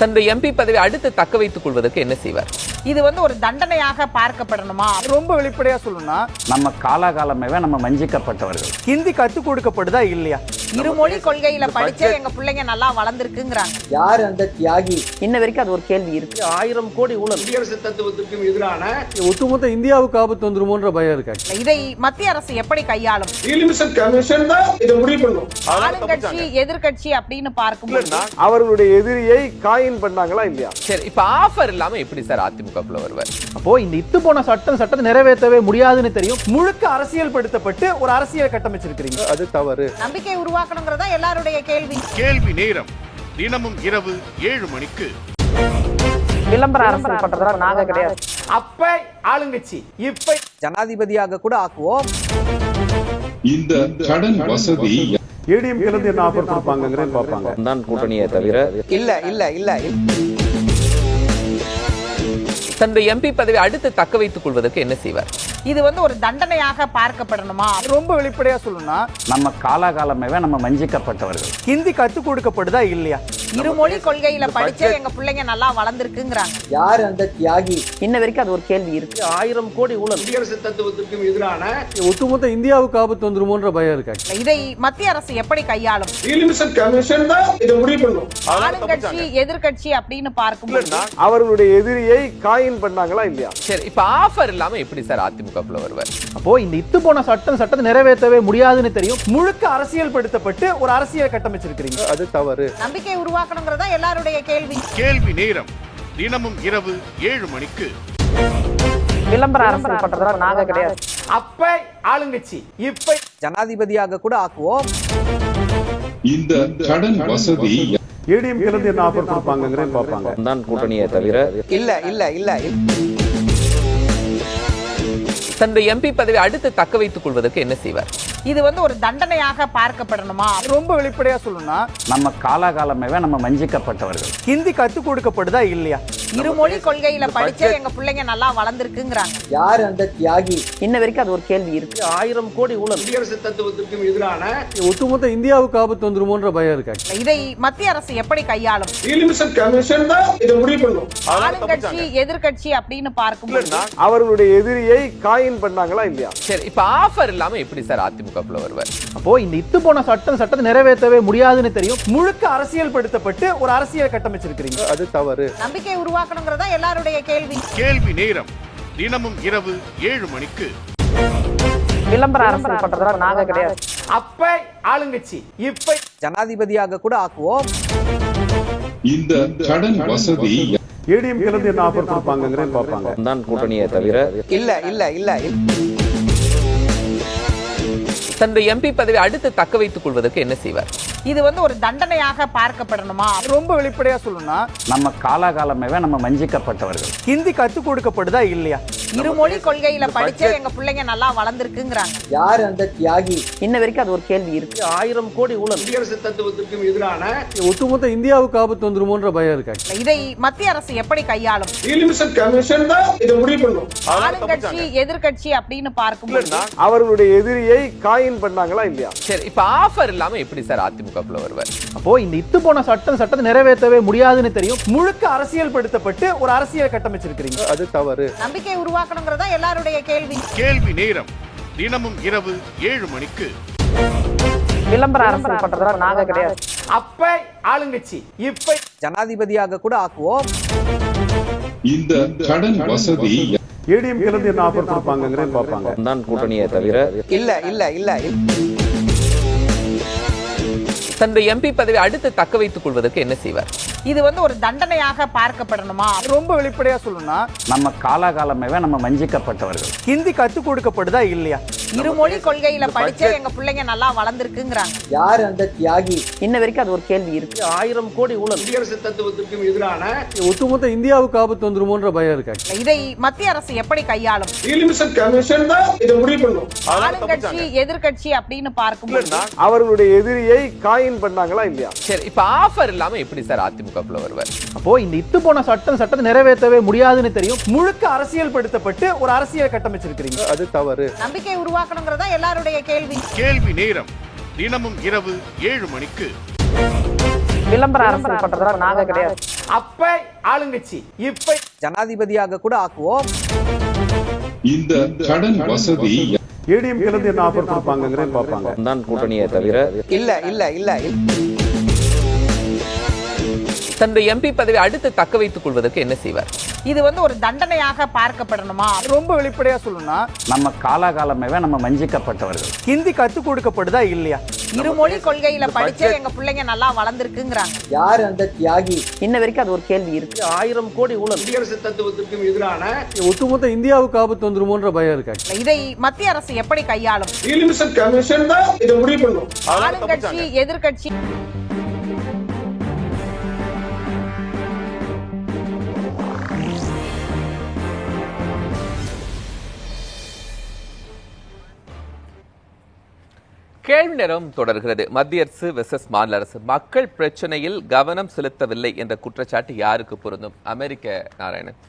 S1: தன்னுடைய எம்பி பதவியை அடுத்து தக்க வைத்துக் கொள்வதற்கு என்ன செய்வார்?
S9: இது ஒரு தண்டனையாக பார்க்கப்படணுமா?
S6: ரொம்ப வெளிப்படையா சொல்லணும்னா
S8: நம்ம காலாகாலமே நம்ம வஞ்சிக்கப்பட்டவர்கள்.
S6: ஹிந்தி கத்து கொடுக்கப்படுதா இல்லையா?
S9: இருமொழி கொள்கையில படிச்சே எங்க பிள்ளைங்க நல்லா வளர்ந்துருக்குங்கிறாங்க.
S5: யார் அந்த தியாகி? இன்ன வரைக்கும் அது ஒரு கேள்வி இருக்கு. 1000 கோடி ஊழல்.
S3: குடியரசு தத்துவத்திற்கும் எதிரான
S6: ஒட்டுமொத்த இந்தியாவுக்கு ஆபத்து வந்துருமோன்ற பயம் இருக்கு.
S9: இதை மத்திய அரசு எப்படி கையாளும்?
S3: கமிஷன் தான் இதை முடிவு பண்ணும்.
S9: ஆளுங்கட்சி எதிர்கட்சி அப்படின்னு பார்க்கும்போது
S2: அவர்களுடைய எதிரியை காயின் பண்ணாங்களா இல்லையா?
S1: சரி, இப்ப ஆஃபர் இல்லாம எப்படி சார் அதிமுகக்குள்ள வருவார்?
S6: அப்போ இந்த இத்து போன சட்டத்தை நிறைவேற்றவே முடியாதுன்னு தெரியும். முழுக்க அரசியல் படுத்தப்பட்டு ஒரு அரசியல் கட்டமைச்சிருக்கிறீங்க.
S2: அது தவறு.
S9: நம்பிக்கை உருவாக்கணுங்கிறதா எல்லாருடைய கேள்வி.
S10: கேள்வி நேரம் தினமும் இரவு 7 மணிக்கு.
S5: விளம்பர அரசியல் பண்றதா நாங்க கிடையாது.
S6: அப்ப ஆளுங்கட்சி இப்ப
S5: ஜனாதிபதியாக கூட ஆக்குவோம்.
S7: இந்த கடன் வசதி
S2: ஏடிஎம் கிளந்து என்ன ஆஃபர் கொடுப்பாங்கங்கறத பாப்பாங்க
S8: தான் கூட்டணியை தவிர
S5: இல்ல
S1: தன்னுடைய எம்பி பதவியை அடுத்து தக்க வைத்துக் கொள்வதற்கு என்ன செய்வார்?
S9: இது ஒரு தண்டனையாக பார்க்கப்படணுமா?
S6: ரொம்ப வெளிப்படையா சொல்லணும்னா
S8: நம்ம காலாகாலமே நம்ம வஞ்சிக்கப்பட்டவர்கள்.
S6: ஹிந்தி கத்து கொடுக்கப்படுதா இல்லையா?
S9: இருமொழி கொள்கையில படிச்சே எங்க பிள்ளைங்க நல்லா வளர்ந்துருக்குங்கிறாங்க.
S5: யார் அந்த தியாகி? இன்ன வரைக்கும் அது ஒரு கேள்வி இருக்கு. 1000 கோடி ஊழல்.
S3: குடியரசு தத்துவத்திற்கும் எதிரான
S6: ஒட்டுமொத்த இந்தியாவுக்கு ஆபத்து வந்துருமோன்ற பயம் இருக்கு.
S9: இதை மத்திய அரசு எப்படி கையாளும்?
S3: கமிஷன் தான் இதை முடிவு பண்ணும்.
S9: ஆளுங்கட்சி எதிர்கட்சி அப்படின்னு பார்க்கும்போது
S2: அவர்களுடைய எதிரியை காயின் பண்ணாங்களா இல்லையா?
S1: சரி, இப்ப ஆஃபர் இல்லாம எப்படி சார் அதிமுகக்குள்ள வருவார்?
S6: அப்போ இந்த இத்து போன சட்டத்தை நிறைவேற்றவே முடியாதுன்னு தெரியும். முழுக்க அரசியல் படுத்தப்பட்டு ஒரு அரசியல் கட்டமைச்சிருக்கிறீங்க.
S2: அது தவறு.
S9: நம்பிக்கை உருவாக்கணுங்கிறதா எல்லாருடைய கேள்வி.
S10: கேள்வி நேரம் தினமும் இரவு 7 மணிக்கு.
S5: விளம்பர அரசியல் பண்றதா நாங்க கிடையாது.
S6: அப்ப ஆளுங்கட்சி இப்ப
S5: ஜனாதிபதியாக கூட ஆக்குவோம்.
S7: இந்த கடன் வசதி
S2: ஏடிஎம் கிளந்து என்ன ஆஃபர் கொடுப்பாங்கங்கறத பாப்பாங்க
S8: தான் கூட்டணியை தவிர
S5: இல்ல
S1: தன்னுடைய எம்பி பதவியை அடுத்து தக்க வைத்துக் கொள்வதற்கு என்ன செய்வார்?
S9: இது வந்து ஒரு தண்டனையாக பார்க்கப்படணுமா?
S6: ரொம்ப வெளிப்படையா சொல்லணும்னா
S8: நம்ம காலாகாலமே நம்ம வஞ்சிக்கப்பட்டவர்கள்.
S6: ஹிந்தி கத்துக் கொடுக்கப்படுதா இல்லையா?
S9: இருமொழி கொள்கையில படிச்சே எங்க பிள்ளைங்க நல்லா வளர்ந்துருக்குங்கிறாங்க.
S5: யார் அந்த தியாகி? இன்ன வரைக்கும் அது ஒரு கேள்வி இருக்கு. 1000 கோடி ஊழல்.
S3: குடியரசு தத்துவத்திற்கும் எதிரான
S6: ஒட்டுமொத்த இந்தியாவுக்கு ஆபத்து வந்துருமோன்ற பயம் இருக்கு.
S9: இதை மத்திய அரசு எப்படி கையாளும்?
S3: கமிஷன் தான் இதை முடிவு பண்ணும்.
S9: ஆளுங்கட்சி எதிர்கட்சி அப்படின்னு பார்க்கும்போது
S6: அவர்களுடைய எதிரியை காயின் பண்ணாங்களா இல்லையா?
S1: சரி, இப்ப ஆஃபர் இல்லாம எப்படி சார் அதிமுகக்குள்ள வருவார்?
S6: அப்போ இந்த இத்து போன சட்டத்தை நிறைவேற்றவே முடியாதுன்னு தெரியும். முழுக்க அரசியல் படுத்தப்பட்டு ஒரு அரசியல் கட்டமைச்சிருக்கிறீங்க. அது தவறு.
S9: நம்பிக்கை உருவாக்கணுங்கிறதா எல்லாருடைய கேள்வி.
S10: கேள்வி நேரம் தினமும் இரவு 7 மணிக்கு.
S5: விளம்பர அரசியல் பண்றதா நாங்க கிடையாது.
S6: அப்ப ஆளுங்கட்சி இப்ப
S5: ஜனாதிபதியாக கூட ஆக்குவோம்.
S7: இந்த கடன் வசதி
S2: ஏடிஎம் கிளந்து என்ன ஆஃபர் கொடுப்பாங்கங்கறத பாப்பாங்க.
S8: தான் கூட்டணியை தவிர
S5: இல்ல
S1: தன்னுடைய எம்பி பதவி அடுத்து தக்க வைத்துக் கொள்வதற்கு என்ன செய்வார்?
S9: இது வந்து ஒரு தண்டனையாக பார்க்கப்படணுமா?
S6: ரொம்ப வெளிப்படையா சொல்லணும்னா
S8: நம்ம காலாகாலமே நம்ம வஞ்சிக்கப்பட்டவர்கள்.
S6: ஹிந்தி கத்துக் கொடுக்கப்படுதா இல்லையா?
S9: இருமொழி கொள்கையில படிச்சே எங்க பிள்ளைங்க நல்லா வளர்ந்துருக்குங்கிறாங்க.
S5: யார் அந்த தியாகி? இன்ன வரைக்கும் அது ஒரு கேள்வி இருக்கு. 1000 கோடி ஊழல்.
S3: குடியரசு தத்துவத்திற்கும் எதிரான
S6: ஒட்டுமொத்த இந்தியாவுக்கு ஆபத்து வந்துருமோன்ற பயம் இருக்கு.
S9: இதை மத்திய அரசு எப்படி கையாளும்?
S3: கமிஷன் தான் இதை முடிவு பண்ணும்.
S9: ஆளுங்கட்சி எதிர்கட்சி அப்படின்னு பார்க்கும்போது
S6: அவர்களுடைய எதிரியை காயின் பண்ணாங்களா இல்லையா?
S1: சரி, இப்ப ஆஃபர் இல்லாம எப்படி சார் அதிமுகக்குள்ள வருவார்?
S6: அப்போ இந்த இத்து போன சட்டத்தை நிறைவேற்றவே முடியாதுன்னு தெரியும். முழுக்க அரசியல் படுத்தப்பட்டு ஒரு அரசியல் கட்டமைச்சிருக்கிறீங்க. அது தவறு.
S9: நம்பிக்கை உருவாக்கணுங்கிறதா எல்லாருடைய கேள்வி.
S10: கேள்வி நேரம் தினமும் இரவு 7 மணிக்கு.
S5: விளம்பர அரசியல் பண்றதா நாங்க கிடையாது.
S6: அப்ப ஆளுங்கட்சி இப்ப
S5: ஜனாதிபதியாக கூட ஆக்குவோம்.
S7: இந்த கடன் வசதி
S2: ஏடிஎம் கிளந்து என்ன ஆஃபர் கொடுப்பாங்கங்கறத பாப்பாங்க.
S8: தான் கூட்டணியை தவிர
S5: இல்ல
S1: தன்னுடைய எம்பி பதவி அடுத்து தக்க வைத்துக் கொள்வதற்கு என்ன செய்வார்?
S9: இது வந்து ஒரு தண்டனையாக பார்க்கப்படணுமா?
S6: ரொம்ப வெளிப்படையா சொல்லணும்னா
S8: நம்ம காலாகாலமே நம்ம வஞ்சிக்கப்பட்டவர்கள்.
S6: ஹிந்தி கத்துக் கொடுக்கப்படுதா இல்லையா?
S9: இருமொழி கொள்கையில படிச்சே எங்க பிள்ளைங்க நல்லா வளர்ந்துருக்குங்கிறாங்க.
S5: யார் அந்த தியாகி? இன்ன வரைக்கும் அது ஒரு கேள்வி இருக்கு. 1000 கோடி ஊழல்.
S3: குடியரசு தத்துவத்திற்கும் எதிரான
S6: ஒட்டுமொத்த இந்தியாவுக்கு ஆபத்து வந்துருமோன்ற பயம் இருக்கு.
S9: இதை மத்திய அரசு எப்படி கையாளும்?
S3: கமிஷன் தான் இதை முடிவு பண்ணும்.
S9: ஆளுங்கட்சி எதிர்கட்சி அப்படின்னு பார்க்கும்போது
S6: அவர்களுடைய எதிரியை காயின் பண்ணாங்களா இல்லையா?
S1: சரி, இப்ப ஆஃபர் இல்லாம எப்படி சார் அதிமுகக்குள்ள வருவார்?
S6: அப்போ இந்த இத்து போன சட்டத்தை நிறைவேற்றவே முடியாதுன்னு தெரியும். முழுக்க அரசியல் படுத்தப்பட்டு ஒரு அரசியல் கட்டமைச்சிருக்கிறீங்க. அது தவறு.
S9: நம்பிக்கை உருவாக்கணுங்கிறதா எல்லாருடைய கேள்வி.
S10: கேள்வி நேரம் தினமும் இரவு 7 மணிக்கு.
S5: விளம்பர அரசியல் பண்றதா நாங்க கிடையாது.
S6: அப்ப ஆளுங்கட்சி இப்ப
S5: ஜனாதிபதியாக கூட ஆக்குவோம்.
S7: இந்த கடன் வசதி
S2: ஏடிஎம் கிளந்து என்ன ஆஃபர் கொடுப்பாங்கங்கறத பாப்பாங்க.
S8: தான் கூட்டணியை தவிர
S5: இல்ல
S1: தன்னுடைய எம்பி பதவி அடுத்து தக்க வைத்துக் கொள்வதற்கு என்ன செய்வார்?
S9: இது வந்து ஒரு தண்டனையாக பார்க்கப்படணுமா?
S6: ரொம்ப வெளிப்படையா சொல்லணும்னா
S8: நம்ம காலாகாலமே நம்ம வஞ்சிக்கப்பட்டவர்கள்.
S6: ஹிந்தி கத்துக் கொடுக்கப்படுதா இல்லையா?
S9: இருமொழி கொள்கையில படிச்சே எங்க பிள்ளைங்க நல்லா வளர்ந்துருக்குங்கிறாங்க.
S5: யார் அந்த தியாகி? இன்ன வரைக்கும் அது ஒரு கேள்வி இருக்கு. 1000 கோடி ஊழல்.
S3: குடியரசு தத்துவத்திற்கும் எதிரான
S6: ஒட்டுமொத்த இந்தியாவுக்கு ஆபத்து வந்துருமோன்ற பயம் இருக்கு.
S9: இதை மத்திய அரசு எப்படி கையாளும்?
S3: கமிஷன் தான் இதை முடிவு பண்ணும்.
S9: ஆளுங்கட்சி எதிர்கட்சி
S1: கேள்வி நேரம் தொடர்கிறது. மத்திய அரசு வெர்சஸ் மாநில அரசு. மக்கள் பிரச்சனையில் கவனம் செலுத்தவில்லை என்ற குற்றச்சாட்டு யாருக்கு பொருந்தும்? அமெரிக்க நாராயணன்.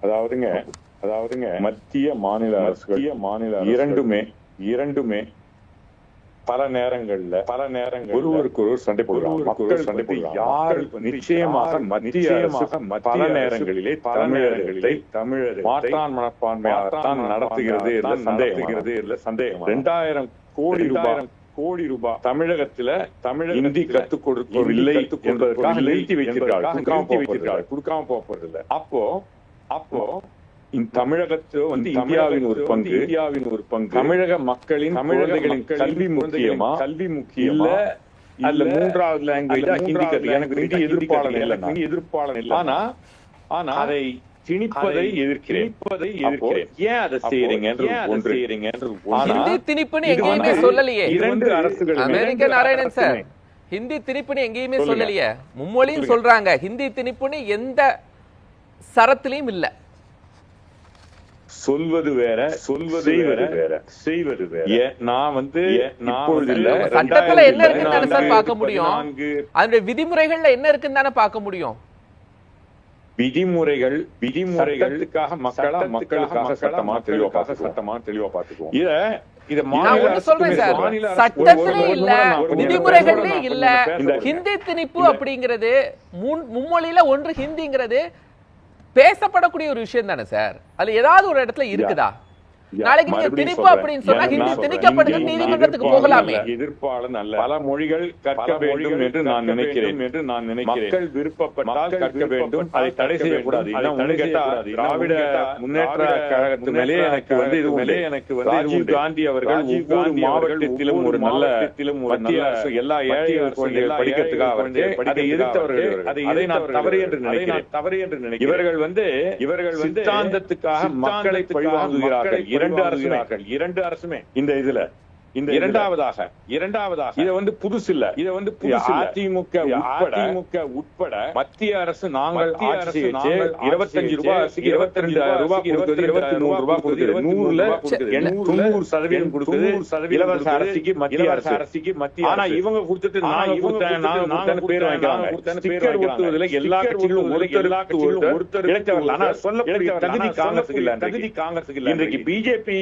S3: அதாவதுங்க மத்திய மாநில அரசுகள் இரண்டுமே பல நேரங்கள்ல ஒருவருக்கு சண்டை போடுறாங்க. மக்கள் சண்டை போடுறாங்க. யார் நிச்சயமாக மத்திய அரசு பல நேரங்களிலே தமிழர்களை மாற்றான் மனப்பான்மையாகத்தான் நடத்துகிறது இல்ல சந்தேகம். 2000 கோடி ரூபாய் தமிழகத்துல இந்தி கத்துக் கொடுக்கவில்லை என்பதற்காக நிறுத்தி வைத்திருக்கிறார்கள். கொடுக்காம போறதில்லை. அப்போ தமிழகத்தில் இந்தியாவின் ஒரு பங்கு தமிழக மக்களின் கல்வி முக்கியமா இல்ல அல்ல மூன்றாவது லாங்குவேஜ் ஹிந்தி கத்து. எனக்கு ஹிந்தி எதிர்ப்பாளன் இல்லை. ஆனா அதை திணிப்பதை எதிர்க்கிறேன். ஏன் அதை செய்யறீங்க?
S1: ஹிந்தி திணிப்புன்னு எங்கேயுமே சொல்லலையே.
S3: இரண்டு அரசுகள்
S1: அமெரிக்க நாராயணன் சார், ஹிந்தி திணிப்புன்னு எங்கேயுமே சொல்லலையே. மும்மொழியும் சொல்றாங்க. ஹிந்தி திணிப்புன்னு எந்த சரத்திலையும் இல்ல.
S3: சொல்வது வேற, செய்வது வேற, செய்வது வேற. நான் வந்து இப்பொழுது இல்ல,
S1: சட்டத்துல என்ன இருக்குன்னு தானே சார் பார்க்க முடியும். அதனுடைய விதிமுறைகள்ல என்ன இருக்குன்னு தானே பார்க்க முடியும்.
S3: விதிமுறைகளுக்காக மக்களுக்காக சட்டமா தெளிவா பார்த்துக்குவோம். இத
S1: சட்டத்திலே இல்ல, விதிமுறைகளே இல்ல. ஹிந்தி திணிப்பு அப்படிங்கிறது மும்மொழியில ஒன்று ஹிந்திங்கிறது பேசப்படக்கூடிய ஒரு விஷயம் தானே சார். அதுல ஏதாவது ஒரு இடத்துல இருக்குதா? நாளைக்கு நீங்க திணிப்பு அப்படின்னு சொன்னா ஹிந்தி திணிக்கப்படுது, நீதிமன்றத்துக்கு போகலாமே.
S3: எதிர்ப்பாளன் அல்ல, பல மொழிகள் கற்க வேண்டும் என்று நான் நினைக்கிறேன். மக்கள் விருப்பப்பட்டால் கற்க வேண்டும், அதை தடை செய்யக்கூடாது. திராவிட முன்னேற்ற கழகத்து மேலே எனக்கு வந்து ராஜீவ் காந்தி அவர்கள் ஒவ்வொரு மாவட்டத்திலும் ஒரு மத்திய அரசு எல்லா ஏழை குழந்தைகள் படிக்கிறதுக்காக அதை எதிர்த்தவர்கள், அதை நான் தவறு என்று நினைக்கிறேன். இவர்கள் சித்தாந்தத்துக்காக மக்களை பழிவாங்குகிறார்கள். இரண்டு அரசுமே இந்த இதுல. இந்த இரண்டாவதாக இத வந்து புதுசு இல்ல, அதிமுக உட்பட மத்திய அரசு நாங்கள் 25 ரூபாய் 22 ரூபாய் கொடுக்குது, 23 ரூபாய் கொடுக்குது, 100% கொடுக்குது இலவச அரிசிக்கு மத்திய அரசுக்கு. ஆனா இவங்க கொடுத்துட்டு நாங்க பேர் வாங்கிக்கிறாங்க. ஸ்டிக்கர் ஒட்டுவதில் எல்லா கட்சிகளும் ஒருத்தர் இழைத்தவர்கள். ஆனா சொல்லக்கூடிய தகுதி காங்கிரஸுக்கு இல்ல. இன்றைக்கு பிஜேபி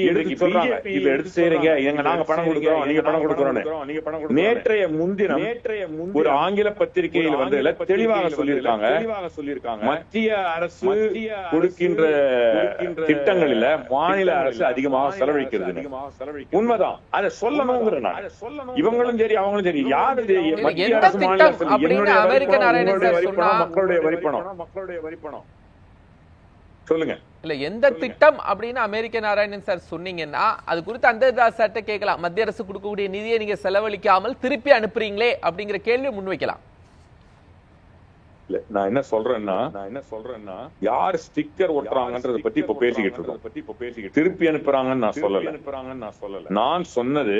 S3: எடுத்து செய்யறீங்க, எங்க நாங்க நீங்க பணம் கொடுக்கிறோம். நேற்றைய முன்தினம் ஒரு ஆங்கில பத்திரிகையில் வந்து தெளிவாக சொல்லியிருக்காங்க, மத்திய அரசு கொடுக்கின்ற திட்டங்களில மாநில அரசு அதிகமாக செலவழிக்கிறது. உண்மைதான், அதை சொல்லணுங்கிற இவங்களும் சரி அவங்களும் சரி. யாரு மத்திய அரசு மாநில அரசு மக்களுடைய வரிப்பணம் சொல்லுங்க.
S1: இல்ல எந்த திட்டம் அப்படின்னு அமெரிக்க நாராயணன் சார் சொன்னீங்கன்னா அது குறித்து அந்த சார்ட்ட கேட்கலாம். மத்திய அரசு கொடுக்கக்கூடிய நிதியை நீங்க செலவழிக்காமல் திருப்பி அனுப்புறீங்களே அப்படிங்கிற கேள்வி முன்வைக்கலாம்.
S3: இல்ல நான் என்ன சொல்றேன்னா யார் ஸ்டிக்கர் ஒட்டுறாங்கன்றத பத்தி இப்ப பேசிக்கிட்டு இருக்கோம். திருப்பி அனுப்புறாங்கன்னு நான் சொல்லல. நான் சொன்னது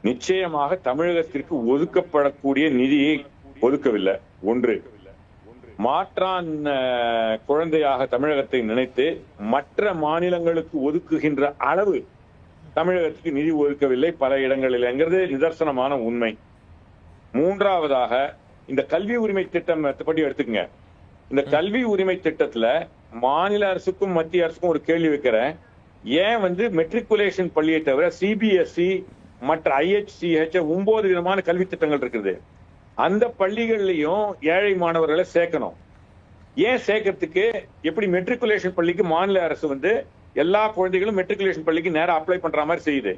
S3: நிச்சயமாக தமிழகத்திற்கு ஒதுக்கப்படக்கூடிய நிதியை ஒதுக்கவில்லை. ஒன்று, மாற்றான் குழந்தையாக தமிழகத்தை நினைத்து மற்ற மாநிலங்களுக்கு ஒதுக்குகின்ற அளவு தமிழகத்துக்கு நிதி ஒதுக்கவில்லை பல இடங்களில்ங்கிறது நிதர்சனமான உண்மை. மூன்றாவதாக இந்த கல்வி உரிமை திட்டம் பற்றி எடுத்துக்கங்க. இந்த கல்வி உரிமை திட்டத்துல மாநில அரசுக்கும் மத்திய அரசுக்கும் ஒரு கேள்வி வைக்கிறேன். ஏன் வந்து மெட்ரிகுலேஷன் பள்ளியை தவிர சிபிஎஸ்இ மற்ற IHCH 9 விதமான கல்வி திட்டங்கள் இருக்குது. அந்த பள்ளிகள்லயும் ஏழை மாணவர்களை சேர்க்கணும். ஏன் சேர்க்கறதுக்கு எப்படி மெட்ரிகுலேஷன் பள்ளிக்கு மாநில அரசு வந்து எல்லா குழந்தைகளும் மெட்ரிகுலேஷன் பள்ளிக்கு நேரம் அப்ளை பண்ற மாதிரி செய்யுது.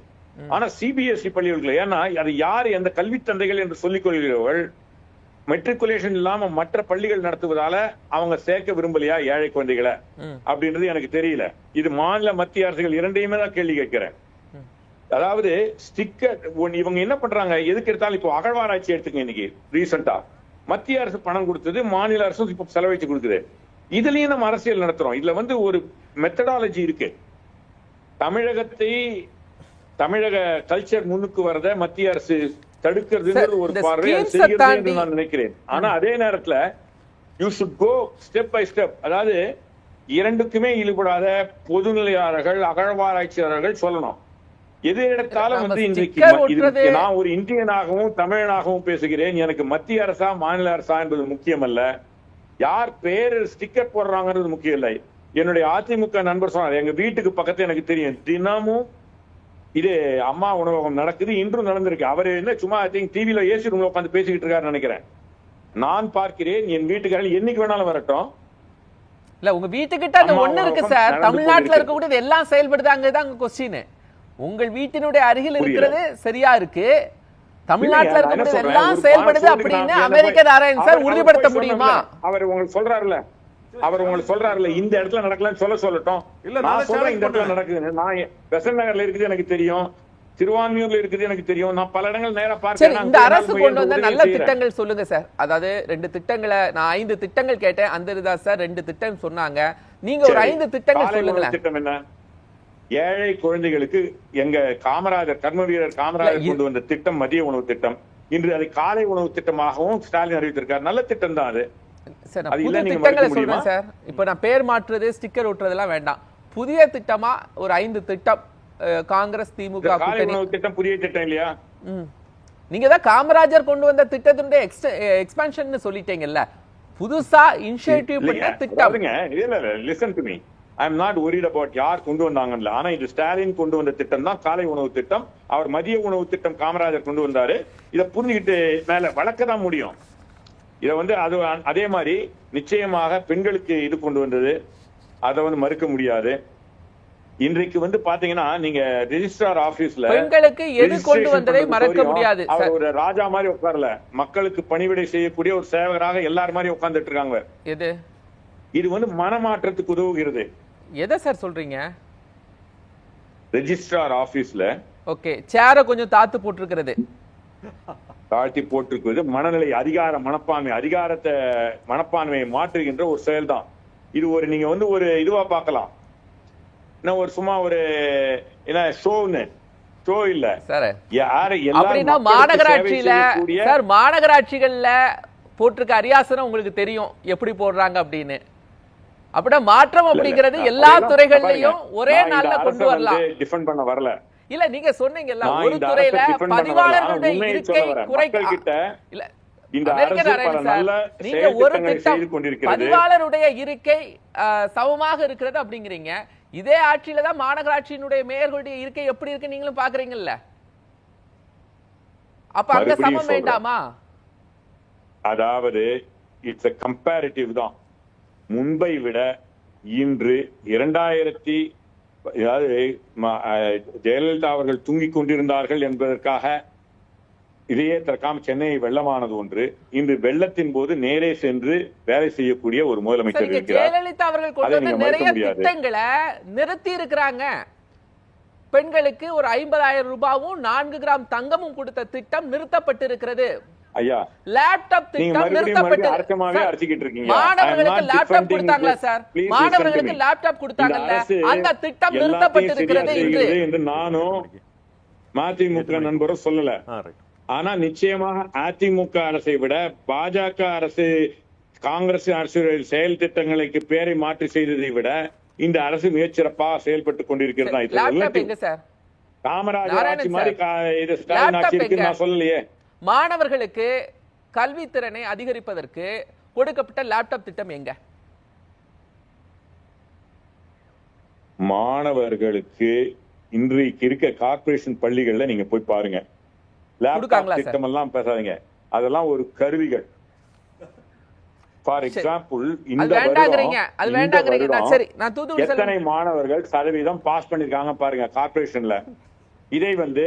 S3: ஆனா சிபிஎஸ்இ பள்ளிகளுக்கு ஏன்னா அது யாரு எந்த கல்வி தந்தைகள் என்று சொல்லிக் கொள்கிறவர்கள் மெட்ரிகுலேஷன் இல்லாம மற்ற பள்ளிகள் நடத்துவதால அவங்க சேர்க்க விரும்பலையா ஏழை குழந்தைகளை அப்படின்றது எனக்கு தெரியல. இது மாநில மத்திய அரசுகள் இரண்டையுமே தான் கேள்வி கேட்கிறேன். அதாவது ஸ்டிக்கர் இவங்க என்ன பண்றாங்க, எதுக்கு எடுத்தாலும் இப்போ அகழ்வாராய்ச்சி எடுத்துங்க. இன்னைக்கு ரீசெண்டா மத்திய அரசு பணம் கொடுத்தது, மாநில அரசும் இப்ப செலவழிச்சு கொடுக்குது. இதுலயும் நம்ம அரசியல் நடத்துறோம். இதுல வந்து ஒரு மெத்தடாலஜி இருக்கு. தமிழக கல்ச்சர் முன்னுக்கு வரத மத்திய அரசு தடுக்கிறது ஒரு பார்வை செய்கிறது என்று நான் நினைக்கிறேன். ஆனா அதே நேரத்துல you should go step by step. அதாவது இரண்டுக்குமே ஈடுபடாத பொதுநிலையாளர்கள் அகழ்வாராய்ச்சியாளர்கள் சொல்லணும். எது எடுத்தாலும் வந்து இன்றைக்கு நான் ஒரு இந்தியனாகவும் தமிழனாகவும் பேசுகிறேன். எனக்கு மத்திய அரசா மாநில அரசா என்பது முக்கியம் அல்ல. யார் பேரு ஸ்டிக்கர் போடுறாங்கிறது முக்கியம் இல்லை. என்னுடைய அதிமுக நண்பர் சொன்னார், எங்க வீட்டுக்கு பக்கத்துல எனக்கு தெரியும் தினமும் இது அம்மா உணவகம் நடக்குது, இன்றும் நடந்திருக்கு. அவரு என்ன சும்மா டிவில ஏசி ரூம்ல உட்காந்து பேசிக்கிட்டு இருக்காரு நினைக்கிறேன். நான் பார்க்கிறேன், என் வீட்டுக்காரர்கள் என்னைக்கு வேணாலும் வரட்டும்.
S1: இல்ல உங்க வீட்டுக்கிட்ட அந்த ஒண்ணு இருக்கு சார், தமிழ்நாட்டுல இருக்கக்கூடியது எல்லாம் செயல்படுதாங்கதான் அங்க கொஸ்டின். உங்கள் வீட்டினுடைய அருகில் இருக்கிறது சரியா இருக்கு, தமிழ்நாட்டுல இருக்கக்கூடியது எல்லாம் செயல்படுது அப்படின்னு அமெரிக்க நாராயணன் சார் உறுதிப்படுத்த முடியுமா?
S3: அவர் உங்களுக்கு சொல்றாருல்ல இந்த இடத்துல நடக்கலன்னு சொல்லட்டும். இல்ல நான் சொல்றேன் இந்த இடத்துல நடக்குது. நான் பெசன்ட் நகர்ல இருக்குது எனக்கு தெரியும், திருவான்மியூர்ல இருக்குது எனக்கு தெரியும். நான் பல இடங்கள் நேரா பார்த்தேன்.
S1: இந்த அரசு கொண்டு வந்த நல்ல திட்டங்கள் சொல்லுங்க சார். அதாவது 2 திட்டங்களை நான் 5 திட்டங்கள் கேட்டேன். அந்த சார் 2 திட்டம் சொன்னாங்க. நீங்க ஒரு 5 திட்டங்கள் சொல்லுங்களேன்.
S3: திட்டம் என்ன? ஏழை குழந்தைகளுக்கு எங்க கர்ம வீரர் காமராஜர் கொண்டு வந்த திட்டம் மதிய உணவு திட்டம். இன்று அதை காலை உணவு திட்டமாகவும் ஸ்டாலின் அறிவித்திருக்கார். நல்ல திட்டம் தான் அது.
S1: திட்டங்களை சொல்றேன் சார். இப்ப நான் பேர் மாற்றுறது ஸ்டிக்கர் ஒட்டுறதெல்லாம் வேண்டாம். புதிய திட்டமா ஒரு 5 திட்டம் காங்கிரஸ் திமுக
S3: காலை
S1: கூட்டணி
S3: உணவு திட்டம் புதிய திட்டம் இல்லையா?
S1: நீங்க தான் காமராஜர் கொண்டு வந்த திட்டத்தினுடைய எக்ஸ்பான்ஷன் சொல்லிட்டீங்கல்ல, புதுசா இனிஷியேட்டிவ் பண்ண திட்டம்.
S3: இல்ல listen to me, I am not worried about யார் கொண்டு வந்தாங்கல்ல. ஆனா இது ஸ்டாலின் கொண்டு வந்த திட்டம் தான் காலை உணவு திட்டம். அவர் மதிய உணவு திட்டம் காமராஜர் கொண்டு வந்தாரு. இதை புரிஞ்சுக்கிட்டு மேல வளர்க்க தான் முடியும். இதை வந்து அது அதே மாதிரி நிச்சயமாக பெண்களுக்கு இது கொண்டு வந்தது, அதை வந்து மறுக்க முடியாது. இன்றைக்கு வந்து பாத்தீங்கன்னா நீங்க ரெஜிஸ்ட்ரார் ஆபீஸ்ல
S1: பெண்களுக்கு எது கொண்டு வந்ததை மறக்க முடியாது.
S3: அவர் ஒரு ராஜா மாதிரி உட்காரல, மக்களுக்கு பணிவிடை செய்யக்கூடிய ஒரு சேவகராக எல்லாரும் மாதிரி உட்கார்ந்துட்டு இருக்காங்க.
S1: எது
S3: இது வந்து மனமாற்றத்துக்கு உதவுகிறது.
S1: எதை சார் சொல்றீங்க?
S3: ரெஜிஸ்ட்ரார் ஆபீஸ்ல
S1: ஓகே, சேரை கொஞ்சம் தாத்து போட்டிருக்கிறது,
S3: தாழ்த்தி போட்டிருக்கிறது மனநிலை அதிகார அதிகாரத்தை மனப்பான்மையை மாற்றுகின்ற ஒரு செயல் தான் இது. ஒரு நீங்க வந்து ஒரு இதுவா பார்க்கலாம், என்ன ஒரு சும்மா ஒரு என்ன ஷோ இல்ல
S1: சார்.
S3: யாரு
S1: அப்படின்னா மாநகராட்சியில சார், மாநகராட்சிகள்ல போட்டிருக்க அரியாசனம் உங்களுக்கு தெரியும் எப்படி போடுறாங்க அப்படின்னு. அப்படின்னா மாற்றம் அப்படிங்கிறது எல்லா துறைகள்லயும் ஒரே நாள்ல கொண்டு வரலாம்.
S3: டிஃபெண்ட் பண்ண வரல.
S1: இல்ல நீங்க சொன்னீங்கல்ல, ஒரு துறையில பதிவாளர்களுடைய இருக்கை குறைக்க இல்ல, நீங்க ஒரு திட்டம் பதிவாளருடைய இருக்கை சமமாக இருக்கிறது அப்படிங்கிறீங்க. இதே ஆட்சியில தான் மாநகராட்சியினுடைய மேயர்களுடைய இருக்கை எப்படி இருக்கு நீங்களும் பாக்குறீங்கல்ல. அப்ப அங்க சமம் வேண்டாமா?
S3: அதாவது இட்ஸ் a கம்பேரிட்டிவ் தான். முன்பை விட இன்று 2000 ஜெயலலிதா அவர்கள் தூங்கிக் கொண்டிருந்தார்கள் என்பதற்காக இதையே தற்காம சென்னையை வெள்ளமானது ஒன்று. இன்று வெள்ளத்தின் போது நேரே சென்று வேலை செய்யக்கூடிய ஒரு முதலமைச்சர் இருக்கிறார்.
S1: ஜெயலலிதா அவர்கள் கொண்டு வந்த நிறைய திட்டங்களை நிறுத்தி இருக்கிறாங்க. பெண்களுக்கு ஒரு 50,000 ரூபாயும் 4 கிராம் தங்கமும் கொடுத்த திட்டம் நிறுத்தப்பட்டிருக்கிறது.
S3: ஐயா,
S1: லேப்டாப் திட்டம் நிறுத்தப்பட்டு மாணவர்களுக்கு லேப்டாப் கொடுத்தாங்களா சார்? மாணவர்களுக்கு லேப்டாப் கொடுத்தாங்கல்ல, அந்த திட்டம் நிறுத்தப்பட்டிருக்கிறது
S3: என்று நானும் மதிமுக நண்பரும் சொல்லல. ஆனா நிச்சயமாக அதிமுக அரசை விட பாஜக அரசு, காங்கிரஸ் அரசு செயல் திட்டங்களுக்கு பேரை மாற்றி செய்ததை விட இந்த அரசு மிகச்சிறப்பாக செயல்பட்டு கொண்டிருக்கிறது. காமராஜர் ஆட்சி மாதிரி இது ஸ்டாலின் ஆட்சி இருக்குன்னு நான் சொல்லலையே.
S1: மாணவர்களுக்கு கல்வி திறனை அதிகரிப்பதற்கு கொடுக்கப்பட்ட லேப்டாப் திட்டம் எங்க?
S3: மாணவர்களுக்கு இன்றைக்கு இருக்க கார்ப்பரேஷன் பள்ளிகள்ல நீங்க போய் பாருங்க, லேப்டாப் திட்டம் எல்லாம் பேசாதீங்க, அதெல்லாம் ஒரு கருவிகள். ஃபார் எக்ஸாம்பிள் இந்த எத்தனை மாணவர்கள் சதவீதம் பாஸ் பண்ணிருக்காங்க பாருங்க கார்ப்பரேஷன்ல. இதை வந்து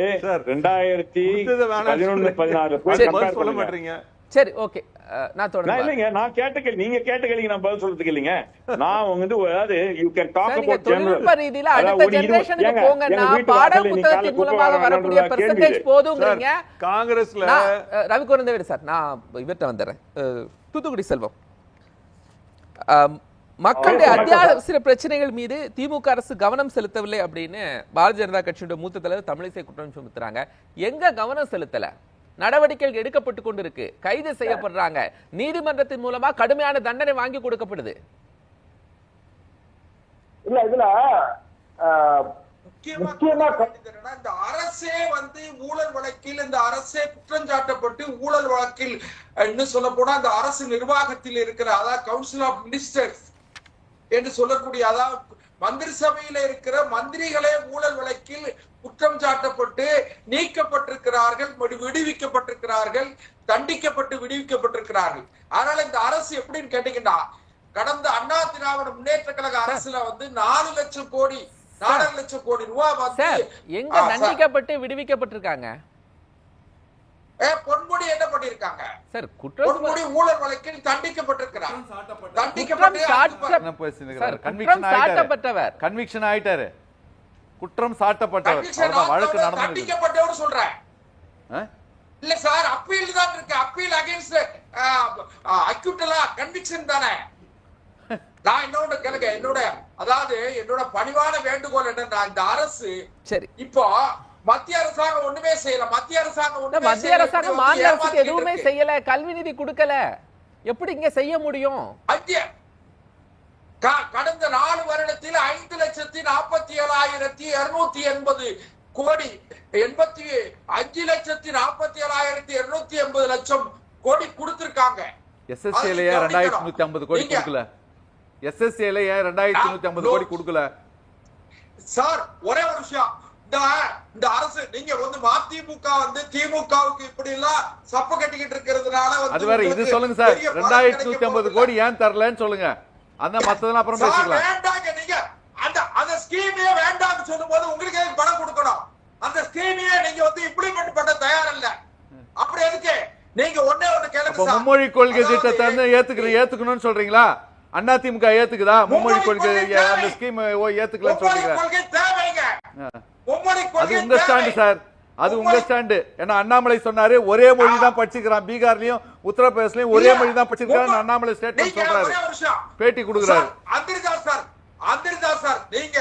S3: 2011-16
S1: சரி ஓகே, நான் தொடர்ந்து
S3: இல்லைங்க, நான் கேட்ட கேள்வி நீங்க கேட்ட கேள்விக்கு நான் பதில் சொல்றதுக்கு இல்லைங்க. நான் வந்து அதாவது யூ கேன் டாக் அபௌட்
S1: தொழில்நுட்ப ரீதியில அடுத்த ஜெனரேஷனுக்கு போங்கன்னா பாட புத்தகத்தின் மூலமாக வரக்கூடிய பெர்சன்டேஜ் போதும்ங்கறீங்க.
S2: காங்கிரஸ்ல
S1: ரவி குரந்தவேலு சார், நான் இவர்ட்ட வந்துறேன். தூத்துக்குடி செல்வம், மக்களுடைய அத்தியாவசிய பிரச்சனைகள் மீது திமுக அரசு கவனம் செலுத்தவில்லை அப்படின்னு பாரதிய ஜனதா கட்சியுடைய மூத்த தலைவர் தமிழிசை குற்றம் சுமத்துறாங்க. எங்க கவனம் செலுத்தல? நடவடிக்கைகள் எடுக்கப்பட்டு கொண்டிருக்கு, கைது செய்யப்படுறாங்க, நீதிமன்றத்தின் மூலமா கடுமையான தண்டனை வாங்கி கொடுக்கப்படுது.
S11: இல்ல இதுல முக்கியமா இந்த அரசே வந்து ஊழல் வழக்கில், இந்த அரசே குற்றம் சாட்டப்பட்டு ஊழல் வழக்கில் இன்னும் சொல்ல போனா அந்த அரசு நிர்வாகத்தில் இருக்கிற, அதாவது கவுன்சில் ஆஃப் மினிஸ்டர்ஸ் என்று சொல்லக்கூடிய, அதாவது மந்திரி சபையில இருக்கிற மந்திரிகளே ஊழல் வழக்கில் குற்றம் சாட்டப்பட்டு நீக்கப்பட்டிருக்கிறார்கள், விடுவிக்கப்பட்டிருக்கிறார்கள், தண்டிக்கப்பட்டு விடுவிக்கப்பட்டிருக்கிறார்கள். அதனால இந்த அரசு எப்படின்னு கேட்டீங்கன்னா, கடந்த அண்ணா திராவிட முன்னேற்ற கழக அரசுல வந்து 4 லட்சம் கோடி ரூபாய் வந்து
S1: எங்க தண்டிக்கப்பட்டு விடுவிக்கப்பட்டிருக்காங்க?
S11: பொன்முடி என்ன பண்ணிருக்காங்க
S1: சார்?
S11: பொன்முடி ஊழல் வழக்கில் தண்டிக்கப்பட்டிருக்கிறார்.
S4: கன்விக்ஷன் ஆயிட்டாரு, குற்றம் சாட்டப்பட்டவர், வழக்கு
S11: தண்டிக்கப்பட்டவர் சொல்றேன். இல்ல சார், அப்பீல் தான் இருக்கு. அப்பீல் அகைன்ஸ்ட் அக்யூட்டலா கன்விக்ஷன் தானே. நான் இன்னொன்னு கேளுங்க, என்னோட பணிவான வேண்டுகோள் என்னன்னா, இந்த அரசு இப்போ மத்திய அரசாங்கம் ஒண்ணுமே செய்யல. மத்திய அரசாங்கம்
S1: மாநில அரசுக்கு எதுவுமே செய்யல, கல்வி நிதி கொடுக்கல, எப்படி இங்க செய்ய முடியும்?
S11: கடந்த 4 வருடத்தில் 5,47,280 கோடி 5,47,280 லட்சம் கோடி கொடுத்திருக்காங்க.
S4: SSCல 2150 கோடி கொடுக்கல. SSCல 2150 கோடி கொடுக்கல.
S11: சார் ஒரே ஒரு விஷயம், இந்த அரசு நீங்க வந்து மதிமுக வந்து திமுகவுக்கு இப்படி எல்லாம் சப்ப கட்டிக்கிட்டு இருக்கிறதுனால
S4: அது வேற. இது சொல்லுங்க சார், 2150 கோடி ஏன் தரலன்னு சொல்லுங்க. அந்த மத்ததெல்லாம் அப்புறம் பேசிக்கலாம்.
S11: வேண்டாங்க, நீங்க அந்த ஸ்கீமே வேண்டாம்னு சொல்லும்போது உங்களுக்கு எதுக்கு பணம் கொடுக்கணும்? அந்த ஸ்கீமையே நீங்க வந்து இம்ப்ளிமெண்ட் பண்ண தயார் இல்ல. அப்படி எதுக்கு நீங்க ஒண்ணே ஒண்ணு கேளுங்க சார்.
S4: மும்மொழி கொள்கை திட்டத்தை ஏத்துக்கணும்னு சொல்றீங்களா? அதிமுக ஏத்துக்குதா மும்மொழி கொள்கை? அந்த ஸ்கீம் ஏத்துக்கலன்னு சொல்றீங்க.
S11: கொள்கை தேவைங்க.
S4: அது உங்க ஸ்டாண்ட் சார், அது உங்க ஸ்டாண்ட். ஏன்னா அண்ணாமலை சொன்னாரு ஒரே மொழி தான் படிச்சுக்கிறான், பீகார்லயும் உத்தரப்பிரதேசலயும் ஒரே மொழி தான் படிச்சுக்கிறான் அண்ணாமலை ஸ்டேட்மெண்ட் சொல்றாரு, பேட்டி கொடுக்குறாரு.
S11: அந்திரிதா சார் நீங்க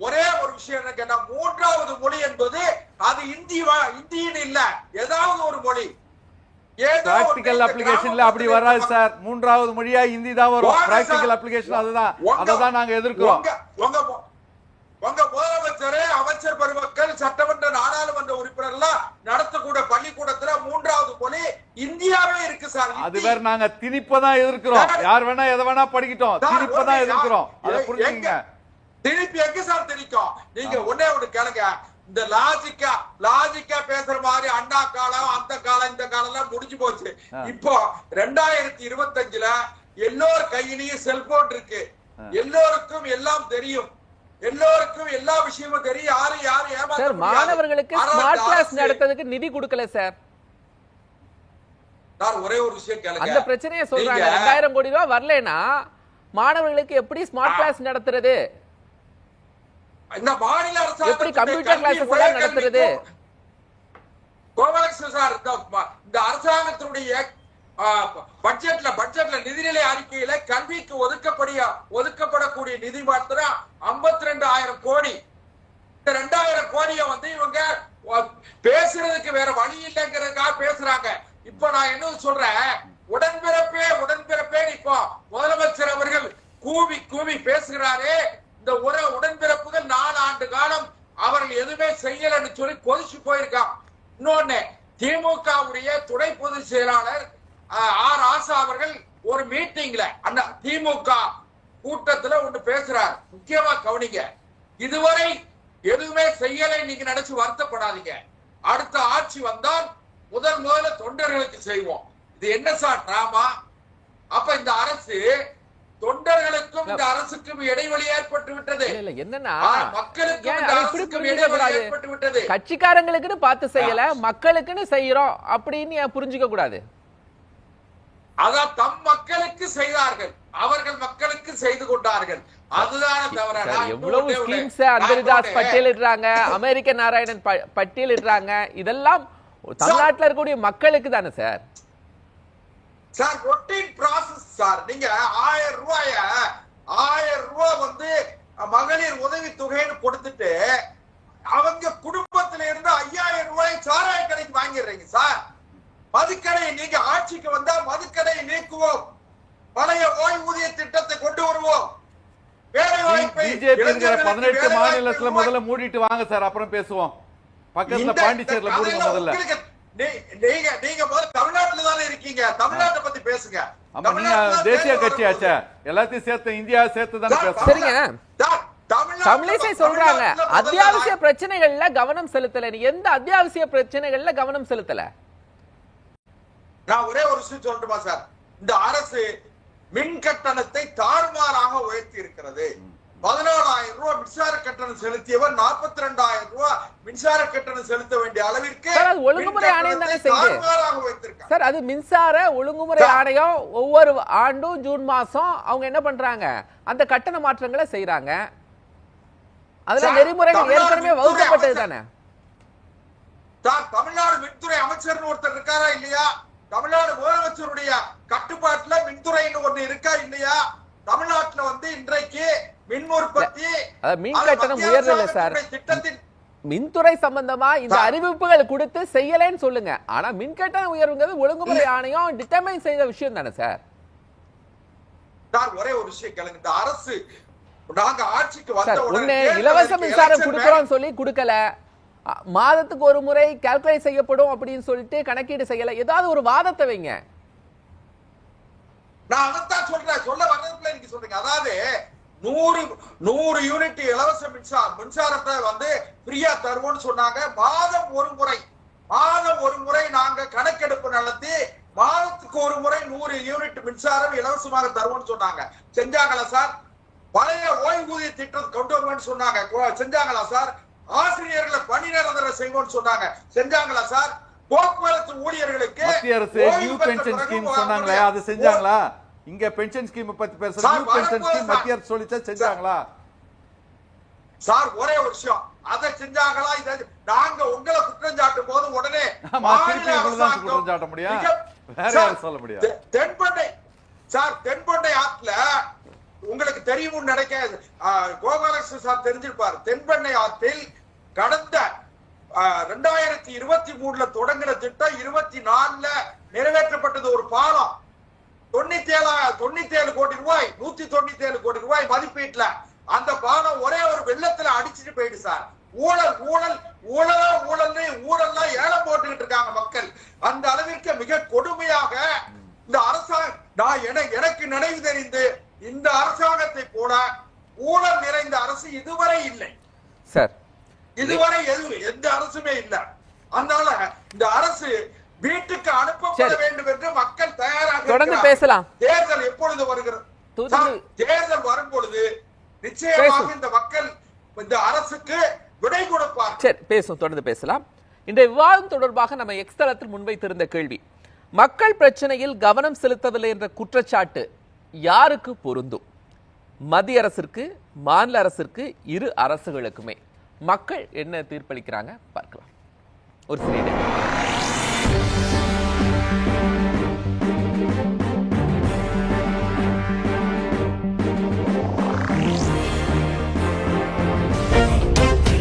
S11: ஒரே ஒரு விஷயம் என்ன கேட்டா, 3வது மொழி என்பது அது இந்தியின் இல்ல, ஏதாவது ஒரு மொழி.
S4: பிராக்டிகல் அப்ளிகேஷன்ல அப்படி வராது சார். 3வது மொழியா ஹிந்தி தான் வரும். பிராக்டிகல் அப்ளிகேஷன் அதுதான், அததான் நாங்க எதிர்க்கிறோம்.
S11: உங்க முதலமைச்சர், அமைச்சர் பெருமக்கள், சட்டமன்ற நாடாளுமன்ற உறுப்பினர்கள் நடத்தக்கூடிய பள்ளிக்கூடத்துல 3வது மொழி இந்தியாவே இருக்கு சார்.
S4: அது வேற. நாங்க திணிப்பதான் எதிர்க்கிறோம். யார் வேணா எதை வேணா படிக்கட்டும், திணிப்பதான் எதிர்க்கிறோம். அதை புரிஞ்சுங்க.
S11: திணிப்பு எங்க சார் திணிக்கும்? நீங்க ஒன்னே ஒண்ணு கேளுங்க, இந்த லாஜிக்கா பேசுற மாதிரி அண்ணா காலம் அந்த காலம் இந்த காலம் எல்லாம் முடிஞ்சு போச்சு. இப்போ 2025ல எல்லோர் கையிலயும் செல்போன் இருக்கு, எல்லோருக்கும் எல்லாம் தெரியும், எல்லோருக்கும் எல்லா விஷயமும் தெரியும். யாரும்
S1: சார் மாணவர்களுக்கு ஸ்மார்ட் கிளாஸ் நடத்துறதுக்கு நிதி கொடுக்கல சார்.
S11: நான் ஒரே ஒரு விஷயம் கேளுங்க,
S1: அந்த பிரச்சனையை சொல்றாங்க. 2000 கோடி ரூபாய் வரலனா மாணவர்களுக்கு எப்படி ஸ்மார்ட் கிளாஸ் நடத்துறது?
S11: இந்த மாநில அரசு
S1: எப்படி கம்ப்யூட்டர் கிளாஸஸ் எல்லாம் நடத்துறது?
S11: கோபாலகிருஷ்ணன் சார், இந்த அரசாங்கத்தினுடைய பட்ஜெட்ல நிதிநிலை அறிக்கையில கல்விக்கு ஒதுக்கப்படக்கூடிய நிதி மாத்திரம் 52,000 கோடி. இந்த 2,000 கோடியை வந்து இவங்க பேசுறதுக்கு வேற வழி இல்லைங்கிறதுக்காக பேசுறாங்க. இப்ப நான் என்ன சொல்றேன், உடன்பிறப்பே இப்போ முதலமைச்சர் அவர்கள் கூவி பேசுகிறாரே. இந்த உடன்பிறப்புகள் 4 ஆண்டு காலம் அவர்கள் எதுவுமே செய்யலன்னு சொல்லி கொதிச்சு போயிருக்காங்க. இன்னொன்னு, திமுகவுடைய துணை பொதுச் செயலாளர் ஆர் ஆசா அவர்கள் ஒரு மீட்டிங்ல திமுக கூட்டத்துல ஒன்று பேசுறார். முக்கியமா கவனிங்க, இதுவரை எதுவுமே செய்யலை நீங்க நினைச்சு வருத்தப்படாதீங்க. அடுத்த ஆட்சி வந்தால் முதல்ல தொண்டர்களுக்கு செய்வோம். இது என்ன சார் டிராமா? அப்ப இந்த அரசு தொண்டர்களுக்கும் இந்த அரசுக்கும் இடைவெளி ஏற்பட்டு விட்டது.
S1: என்னன்னா
S11: மக்களுக்கும் ஏற்பட்டு விட்டது.
S1: கட்சிக்காரங்களுக்குன்னு பார்த்து செய்யல, மக்களுக்குன்னு செய்யறோம் அப்படின்னு புரிஞ்சுக்க கூடாது.
S11: அதான் தம் மக்களுக்கு செய்தார்கள், அவர்கள் மக்களுக்கு செய்து கொண்டார்கள். அதுதான் தவிர
S1: எவ்வளவு ஸ்கீம்ஸ் அந்தரிதாஸ் பட்டியலிடுறாங்க, அமெரிக்க நாராயணன் பட்டியலிடுறாங்க. இதெல்லாம் தமிழ்நாட்டில் இருக்கக்கூடிய மக்களுக்கு தானே sir.
S11: Sir routine process sir. நீங்க 1000 ரூபாய் வந்து மகளிர் உதவி தொகைன்னு கொடுத்துட்டு அவங்க குடும்பத்தில இருந்து 5000 ரூபாய் சாராய கடைக்கு வாங்கிடுறீங்க சார். மதுக்கடை நீங்க ஆட்சிக்கு வந்தா மதுக்கடையை நீக்குவோம், பழைய ஓய்வூதிய திட்டத்தை கொண்டு வருவோம்.
S4: பிஜேபி இருக்கிற 18 மாநிலத்துல முதல்ல மூடிட்டு வாங்க சார், அப்புறம் பேசுவோம். பக்கத்துல பாண்டிச்சேரியில மூடுங்க முதல்ல.
S11: நீங்க முதல்ல தமிழ்நாட்டுல தானே இருக்கீங்க, தமிழ்நாட்டை பத்தி பேசுங்க.
S4: ஆமா, நீங்க தேசிய கட்சி ஆச்சே, எல்லாத்தையும் சேர்த்து இந்தியா சேர்த்து தானே பேசுறோம்.
S1: சரிங்க, தமிழிசை சொல்றாங்க அத்தியாவசிய பிரச்சனைகள்ல கவனம் செலுத்தல. நீ எந்த அத்தியாவசிய பிரச்சனைகள்ல கவனம் செலுத்தல?
S11: நான் ஒரே ஒரு விஷயம் சொல்லட்டுமா சார்? இந்த அரசு மின் கட்டணத்தை தாறுமாறாக உயர்த்தி இருக்கிறது. 14,000 ரூபாய் மின்சார கட்டணம் செலுத்தியவர் 42,000 ரூபாய் மின்சார கட்டணம் செலுத்த வேண்டிய அளவிற்கு
S1: ஒழுங்குமுறை ஆணையம் தானே செய்யுது சார். அது மின்சார ஒழுங்குமுறை ஆணையம் ஒவ்வொரு ஆண்டும் ஜூன் மாசம் அவங்க என்ன பண்றாங்க, அந்த கட்டண மாற்றங்களை செய்யறாங்க. அதுல நெறிமுறைகள் ஏற்கனவே வகுக்கப்பட்டது தானே.
S11: தமிழ்நாடு மின்துறை அமைச்சர் ஒருத்தர் இருக்காரா இல்லையா? தமிழ்நாடு முதலமைச்சருடைய கட்டுப்பாட்டுல மின்துறைன்னு ஒண்ணு இருக்கா இல்லையா? தமிழ்நாட்டுல வந்து இன்றைக்கு மின் உற்பத்தி
S1: மின் கட்டணம் உயர்றல சார். மின்துறை சம்பந்தமா இந்த அறிவிப்புகள் கொடுத்து செய்யலன்னு சொல்லுங்க. ஆனா மின் கட்டண உயர்வுங்கிறது ஒழுங்குமுறை ஆணையம் டிட்டர்மைன் செய்த விஷயம் தானே சார்.
S11: சார் ஒரே ஒரு விஷயம் கேளுங்க. இந்த அரசு நாங்க ஆட்சிக்கு வந்த
S1: சார்,
S11: உடனே
S1: ஒண்ணு இலவச மின்சாரம் கொடுக்கறோம் சொல்லி கொடுக்கல, மாதத்துக்கு ஒரு முறை கால்குலேட் செய்யப்படும் அப்படின்னு சொல்லிட்டு கணக்கீடு செய்யல, ஏதாவது ஒரு வாதத்தை வைங்க.
S11: நான் அதைத்தான் சொல்றேன், சொல்ல வர்றதுக்குள்ள நீங்க சொல்றீங்க. அதாவது 100 யூனிட் இலவச மின்சாரத்தை வந்து ஃப்ரீயா தருவோம்னு சொன்னாங்க. மாதம் ஒரு முறை நாங்க கணக்கெடுப்பு நடத்தி மாதத்துக்கு ஒரு முறை 100 யூனிட் மின்சாரம் இலவசமாக தருவோம்னு சொன்னாங்க. செஞ்சாங்களா சார்? பழைய ஓய்வூதிய திட்டம் கொண்டு வருவோம்னு சொன்னாங்க. செஞ்சாங்களா சார்? ஆசிரியர்களை பணி நிரந்தரம் செய்வோம்னு சொன்னாங்க. செஞ்சாங்களா சார்? போக்குவரத்து ஊழியர்களுக்கு
S4: மத்திய அரசு நியூ பென்ஷன் ஸ்கீம் சொன்னாங்களே, அது செஞ்சாங்களா? இங்க பென்ஷன் ஸ்கீம் பத்தி பேசுற நியூ பென்ஷன் ஸ்கீம் மத்திய அரசு சொல்லிச்சா செஞ்சாங்களா?
S11: சார் ஒரே ஒரு விஷயம், அதை செஞ்சாங்களா? இதை நாங்க உங்களை குற்றம் சாட்டும் போது உடனே
S4: குற்றம் சாட்ட முடியும், வேற யாரும் சொல்ல முடியாது.
S11: தென்பெண்ணை ஆற்றுல உங்களுக்கு தெரியும் நினைக்காது, கோபாலகிருஷ்ணன் சார் தெரிஞ்சிருப்பார். தென்பெண்ணை ஆற்றில் கடந்த 2023 தொடங்கின திட்டம் 24 நிறைவேற்றப்பட்டது. ஒரு பாலம் 97 கோடி ரூபாய், 197 கோடி ரூபாய் மதிப்பீட்டுல அந்த பாலம் ஒரே ஒரு வெள்ளத்துல அடிச்சுட்டு போயிடு சார். ஊழல்லாம் ஏலம் போட்டுக்கிட்டு இருக்காங்க மக்கள். அந்த அளவிற்கு மிக கொடுமையாக இந்த அரசாங்கம், எனக்கு நினைவு தெரிந்து இந்த அரசாங்கத்தை போல ஊழல் நிறைந்த அரசு இதுவரை இல்லை
S1: சார்.
S11: இதுவரை எந்த அரசுமே இல்லை. அதனால இந்த அரசு வீட்டுக்கு அனுப்பப்பட வேண்டும் என்று மக்கள் தயாராக
S1: தொடர்ந்து பேசலாம்.
S11: தேர்தல் எப்பொழுது வருகிறது? தேர்தல் வரும் பொழுது நிச்சயமாக இந்த மக்கள் இந்த அரசுக்கு விடை கொடுப்பார்.
S1: சரி, பேசும், தொடர்ந்து பேசலாம். இன்றைய விவாதம் தொடர்பாக நம்ம எக்ஸ் தளத்தில் முன்வைத்திருந்த கேள்வி, மக்கள் பிரச்சனையில் கவனம் செலுத்தவில்லை என்ற குற்றச்சாட்டு யாருக்கு பொருந்தும்? மத்திய அரசிற்கு, மாநில அரசிற்கு, இரு அரசுகளுக்குமே. மக்கள் என்ன தீர்ப்பளிக்கிறாங்க பார்க்கலாம். ஒரு சிறிய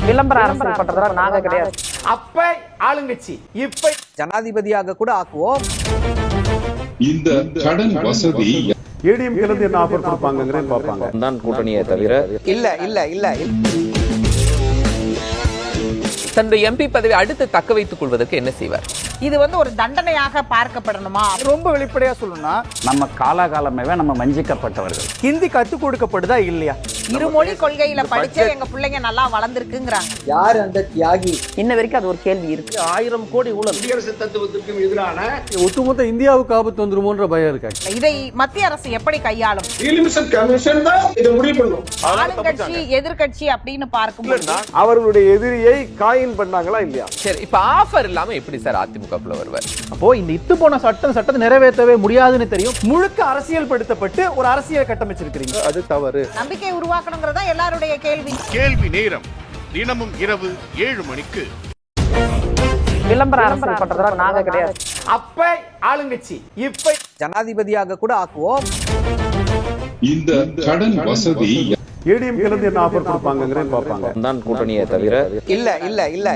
S5: விளம்பர அரசியல் பண்றதா நாங்க கிடையாது.
S6: அப்ப ஆளுங்கட்சி இப்ப
S5: ஜனாதிபதியாக கூட ஆக்குவோம்.
S7: இந்த கடன் வசதி
S2: ஏடிஎம் கிளந்து என்ன ஆஃபர் கொடுப்பாங்கங்கறத பாப்பாங்க.
S8: தான் கூட்டணியை தவிர
S5: இல்ல
S1: தன்னுடைய எம்பி பதவி அடுத்து தக்க வைத்துக் கொள்வதற்கு என்ன செய்வார்?
S9: இது வந்து ஒரு தண்டனையாக பார்க்கப்படணுமா?
S6: ரொம்ப வெளிப்படையா சொல்லணும்னா
S8: நம்ம காலாகாலமே நம்ம வஞ்சிக்கப்பட்டவர்கள்.
S6: ஹிந்தி கத்து கொடுக்கப்படுதா இல்லையா?
S9: இருமொழி கொள்கையில படிச்சே எங்க பிள்ளைங்க நல்லா வளர்ந்துருக்குங்கிறாங்க.
S5: யார் அந்த தியாகி? இன்ன வரைக்கும் அது ஒரு கேள்வி இருக்கு. 1000 கோடி ஊழல்.
S3: குடியரசு தத்துவத்திற்கும் எதிரான
S6: ஒட்டுமொத்த இந்தியாவுக்கு ஆபத்து வந்துருமோன்ற பயம் இருக்கு.
S9: இதை மத்திய அரசு எப்படி கையாளும்?
S3: எலிமினேஷன் கமிஷன் தான் இதை முடிவு பண்ணும்.
S9: ஆளுங்கட்சி எதிர்கட்சி அப்படின்னு பார்க்கும்போது
S2: அவர்களுடைய எதிரியை காயின் பண்ணாங்களா இல்லையா?
S1: சரி, இப்ப ஆஃபர் இல்லாம எப்படி சார் அதிமுகக்குள்ள வருவார்?
S6: அப்போ இந்த இத்து போன சட்டத்தை நிறைவேற்றவே முடியாதுன்னு தெரியும். முழுக்க அரசியல் படுத்தப்பட்டு ஒரு அரசியல் கட்டமைச்சிருக்கீங்க, அது தவறு.
S9: நம்பிக்கை உருவாக்கணுங்கிறதா எல்லாருடைய கேள்வி.
S10: கேள்வி நேரம் தினமும் இரவு 7 மணிக்கு.
S5: விளம்பர அரசியல் பண்றதா நாங்க கிடையாது.
S6: அப்ப ஆளுங்கட்சி இப்ப
S5: ஜனாதிபதியாக கூட ஆக்குவோம்.
S7: இந்த கடன் வசதி
S2: ஏடிஎம் கிளந்து என்ன ஆஃபர் கொடுப்பாங்கங்கறத பாப்பாங்க.
S8: தான் கூட்டணியை தவிர
S5: இல்ல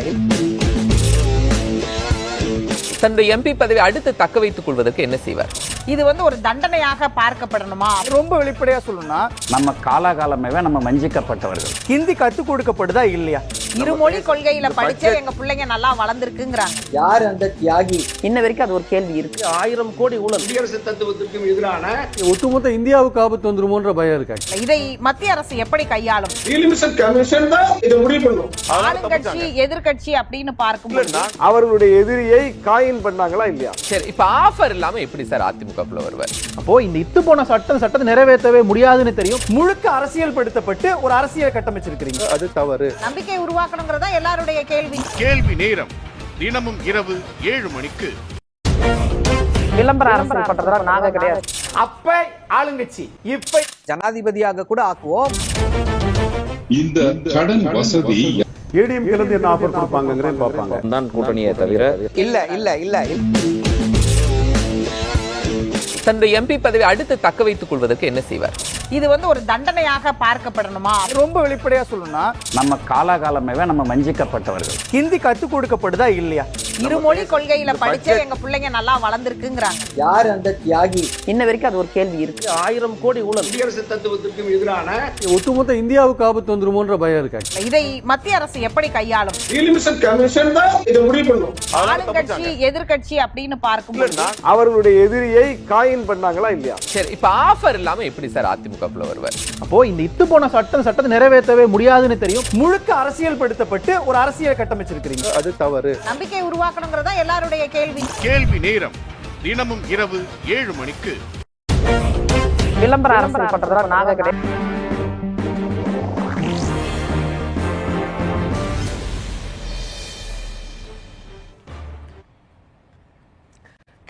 S1: தன்னுடைய எம்பி பதவி அடுத்து தக்க வைத்துக் கொள்வதற்கு என்ன செய்வார்?
S9: இது வந்து ஒரு தண்டனையாக பார்க்கப்படணுமா?
S6: ரொம்ப வெளிப்படையா சொல்லணும்னா
S8: நம்ம காலாகாலமே நம்ம வஞ்சிக்கப்பட்டவர்கள்.
S6: ஹிந்தி கத்து கொடுக்கப்படுதா இல்லையா?
S9: இருமொழி கொள்கையில படிச்சே எங்க பிள்ளைங்க நல்லா வளர்ந்துருக்குங்கிறாங்க.
S5: யார் அந்த தியாகி? இன்ன வரைக்கும் அது ஒரு கேள்வி இருக்கு. 1000 கோடி ஊழல்.
S3: குடியரசு தத்துவத்திற்கும் எதிரான
S6: ஒட்டுமொத்த இந்தியாவுக்கு ஆபத்து வந்துருமோன்ற பயம் இருக்கு.
S9: இதை மத்திய அரசு எப்படி கையாளும்?
S3: எலிமினேஷன் கமிஷன் தான் இதை முடிவு பண்ணும்.
S9: ஆளுங்கட்சி எதிர்கட்சி அப்படின்னு பார்க்கும்போது
S2: அவர்களுடைய எதிரியை காயின் பண்ணாங்களா இல்லையா?
S1: சரி, இப்ப ஆஃபர் இல்லாம எப்படி சார் அதிமுகக்குள்ள வருவார்?
S6: அப்போ இந்த இத்து போன சட்டத்தை நிறைவேற்றவே முடியாதுன்னு தெரியும். முழுக்க அரசியல் படுத்தப்பட்டு ஒரு அரசியல் கட்டமைச்சிருக்கீங்க, அது தவறு.
S9: நம்பிக்கை உருவாக்கணுங்கிறதா எல்லாருடைய கேள்வி.
S10: கேள்வி நேரம் தினமும் இரவு 7 மணிக்கு.
S5: விளம்பர அரசியல் பண்றதா நாங்க கிடையாது.
S6: அப்ப ஆளுங்கட்சி இப்ப
S5: ஜனாதிபதியாக கூட ஆக்குவோம்.
S7: இந்த கடன் வசதி
S2: ஏடிஎம் கிளந்து என்ன ஆஃபர் கொடுப்பாங்கங்கறத பாப்பாங்க.
S8: தான் கூட்டணியை தவிர
S5: இல்ல
S1: தன்னுடைய எம்பி பதவி அடுத்து தக்க வைத்துக் கொள்வதற்கு என்ன செய்வார்?
S9: இது வந்து ஒரு தண்டனையாக பார்க்கப்படணுமா?
S6: ரொம்ப வெளிப்படையா சொல்லணும்னா
S8: நம்ம காலாகாலமே நம்ம வஞ்சிக்கப்பட்டவர்கள்.
S6: ஹிந்தி கத்து கொடுக்கப்படுதா இல்லையா?
S9: இருமொழி கொள்கையில படிச்ச எங்க பிள்ளைங்க நல்லா வளர்ந்துருக்குங்கிறாங்க.
S5: யார் அந்த தியாகி? இன்ன வரைக்கும் அது ஒரு கேள்வி இருக்கு.
S6: 1000 கோடி ஊழல்.
S11: குடியரசு தத்துவத்திற்கும் எதிரான
S6: ஒட்டுமொத்த இந்தியாவுக்கு ஆபத்து வந்துருமோன்ற பயம் இருக்காங்க.
S9: இதை மத்திய அரசு எப்படி கையாளும்?
S11: கமிஷன் தான் இதை முடிவு பண்ணும்.
S9: ஆளுங்கட்சி எதிர்கட்சி அப்படின்னு பார்க்கும்போது
S6: அவர்களுடைய எதிரியை காயின் பண்ணாங்களா இல்லையா?
S1: சரி, இப்ப ஆஃபர் இல்லாம எப்படி சார் அதிமுகக்குள்ள வருவார்?
S6: அப்போ இந்த இத்து போன சட்டத்தை நிறைவேற்றவே முடியாதுன்னு தெரியும். முழுக்க அரசியல் படுத்தப்பட்டு ஒரு அரசியல் கட்டமைச்சிருக்கிறீங்க. அது தவறு.
S9: நம்பிக்கை உருவாக்கணுங்கிறதா எல்லாருடைய கேள்வி.
S10: கேள்வி நேரம் தினமும் இரவு 7 மணிக்கு.
S5: விளம்பர அரசியல் பண்றதா நாங்க கிடையாது.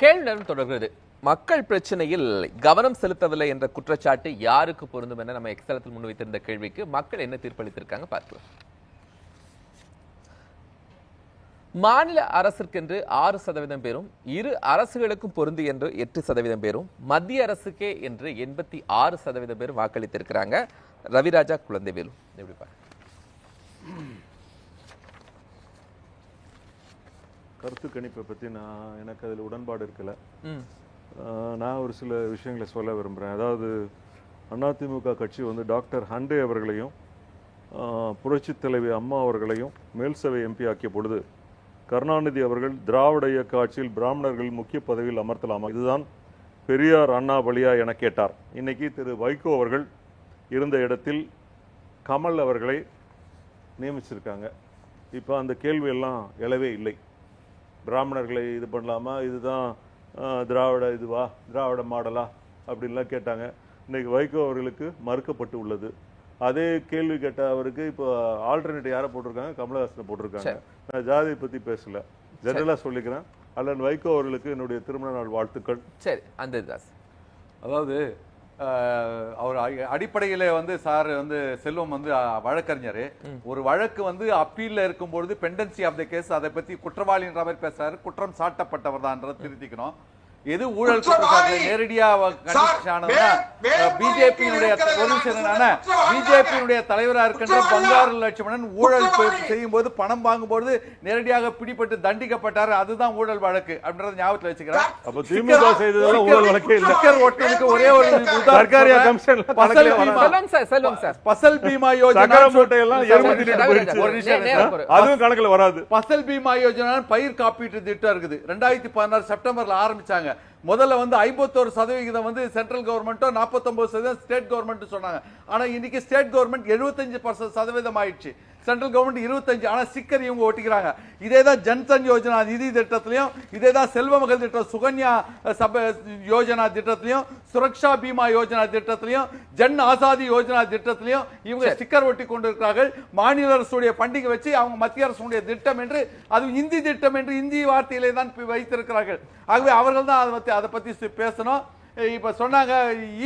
S1: கேள்வி நேரம் தொடர்கிறது. மக்கள் பிரச்சனையில் கவனம் செலுத்தவில்லை என்ற குற்றச்சாட்டு யாருக்கு பொருந்தும் என நம்ம எக்ஸலத்தில் முன்வைத்திருந்த கேள்விக்கு மக்கள் என்ன தீர்ப்பளித்திருக்காங்க பார்க்கலாம். மாநில அரசிற்கென்று 6% பேரும், இரு அரசுகளுக்கும் பொருந்தி என்று 8% பேரும், மத்திய அரசுக்கே என்று 86% பேரும் வாக்களித்திருக்கிறாங்க. ரவிராஜா குழந்தைவேலு எப்படி பாருங்க?
S2: கருத்து கணிப்பை பற்றி எனக்கு அதில் உடன்பாடு இருக்கல. நான் ஒரு சில விஷயங்களை சொல்ல விரும்புகிறேன். அதாவது அதிமுக கட்சி வந்து டாக்டர் ஹண்டே அவர்களையும் புரட்சி தலைவி அம்மா அவர்களையும் மேல்சபை எம்பி ஆக்கிய பொழுது கருணாநிதி அவர்கள் திராவிட இயக்க ஆட்சியில் பிராமணர்கள் முக்கிய பதவியில் அமர்த்தலாமா, இதுதான் பெரியார் அண்ணா வழியா என கேட்டார். இன்னைக்கு திரு வைகோ அவர்கள் இருந்த இடத்தில் கமல் அவர்களை நியமிச்சிருக்காங்க. இப்போ அந்த கேள்வியெல்லாம் எழவே இல்லை. பிராமணர்களை இது பண்ணலாமா, இதுதான் திராவிட இதுவா, திராவிட மாடலா அப்படின்லாம் கேட்டாங்க. இன்னைக்கு வைகோ அவர்களுக்கு மறுக்கப்பட்டு உள்ளது. அதே கேள்வி கேட்ட அவருக்கு இப்போ ஆல்டர்னேட் யாரை போட்டிருக்காங்க? கமலஹாசனை போட்டிருக்காங்க. நான் ஜாதியை பற்றி பேசல, ஜெனரலாக சொல்லிக்கிறேன். அல்லன் வைகோ அவர்களுக்கு என்னுடைய திருமண நாள் வாழ்த்துக்கள்.
S1: சரி, அந்த
S4: அதாவது அவர் அடிப்படையில வந்து சார் வந்து செல்வம் வந்து வழக்கறிஞர். ஒரு வழக்கு வந்து அப்பீல்ல இருக்கும்பொழுது பெண்டன்சி ஆஃப் த கேஸ், அதை பத்தி குற்றவாளின்ற மாதிரி பேசுறாரு. குற்றம் சாட்டப்பட்டவர் தான் திருத்திக்கணும். எது ஊழல் குற்றச்சாட்டு நேரடியா பிஜேபியினுடைய தலைவராக இருக்கின்ற பங்காரு லட்சுமணன் ஊழல் செய்யும் போது பணம் வாங்கும் போது நேரடியாக பிடிபட்டு தண்டிக்கப்பட்டார். அதுதான் ஊழல் வழக்கு அப்படின்றத ஞாபகத்தில் வச்சுக்கிறேன். ஒரே ஒரு பசல் பீமா யோஜனா, பசல் பீமா யோஜனா பயிர் காப்பீட்டு திட்டம் இருக்குது. 2016 செப்டம்பர்ல ஆரம்பிச்சாங்க. முதல்ல வந்து 51% வந்து சென்ட்ரல் கவர்மெண்ட்டோ 49% ஸ்டேட் கவர்மெண்ட் சொன்னாங்க. ஆனா இன்னைக்கு ஸ்டேட் கவர்மெண்ட் 75% ஆயிடுச்சு, சென்ட்ரல் கவர்மெண்ட் 25. ஆனா ஸ்டிக்கர் இவங்க ஒட்டிக்கிறாங்க. இதேதான் ஜன்தன் யோஜனா நிதி திட்டத்திலையும், இதேதான் செல்வ மகள் திட்டம் சுகன்யா யோஜனா திட்டத்திலையும், சுரக்ஷா பீமா யோஜனா திட்டத்திலையும், ஜன் ஆசாதி யோஜனா திட்டத்திலையும் இவங்க ஸ்டிக்கர் ஒட்டி கொண்டிருக்கிறார்கள். மாநில அரசுடைய பண்டிகை வச்சு அவங்க மத்திய அரசுடைய திட்டம் என்று, அது இந்தி திட்டம் என்று இந்தி வார்த்தையிலே தான் வைத்திருக்கிறார்கள். ஆகவே அவர்கள் தான் அதை பத்தி பேசணும். இப்ப சொன்னாங்க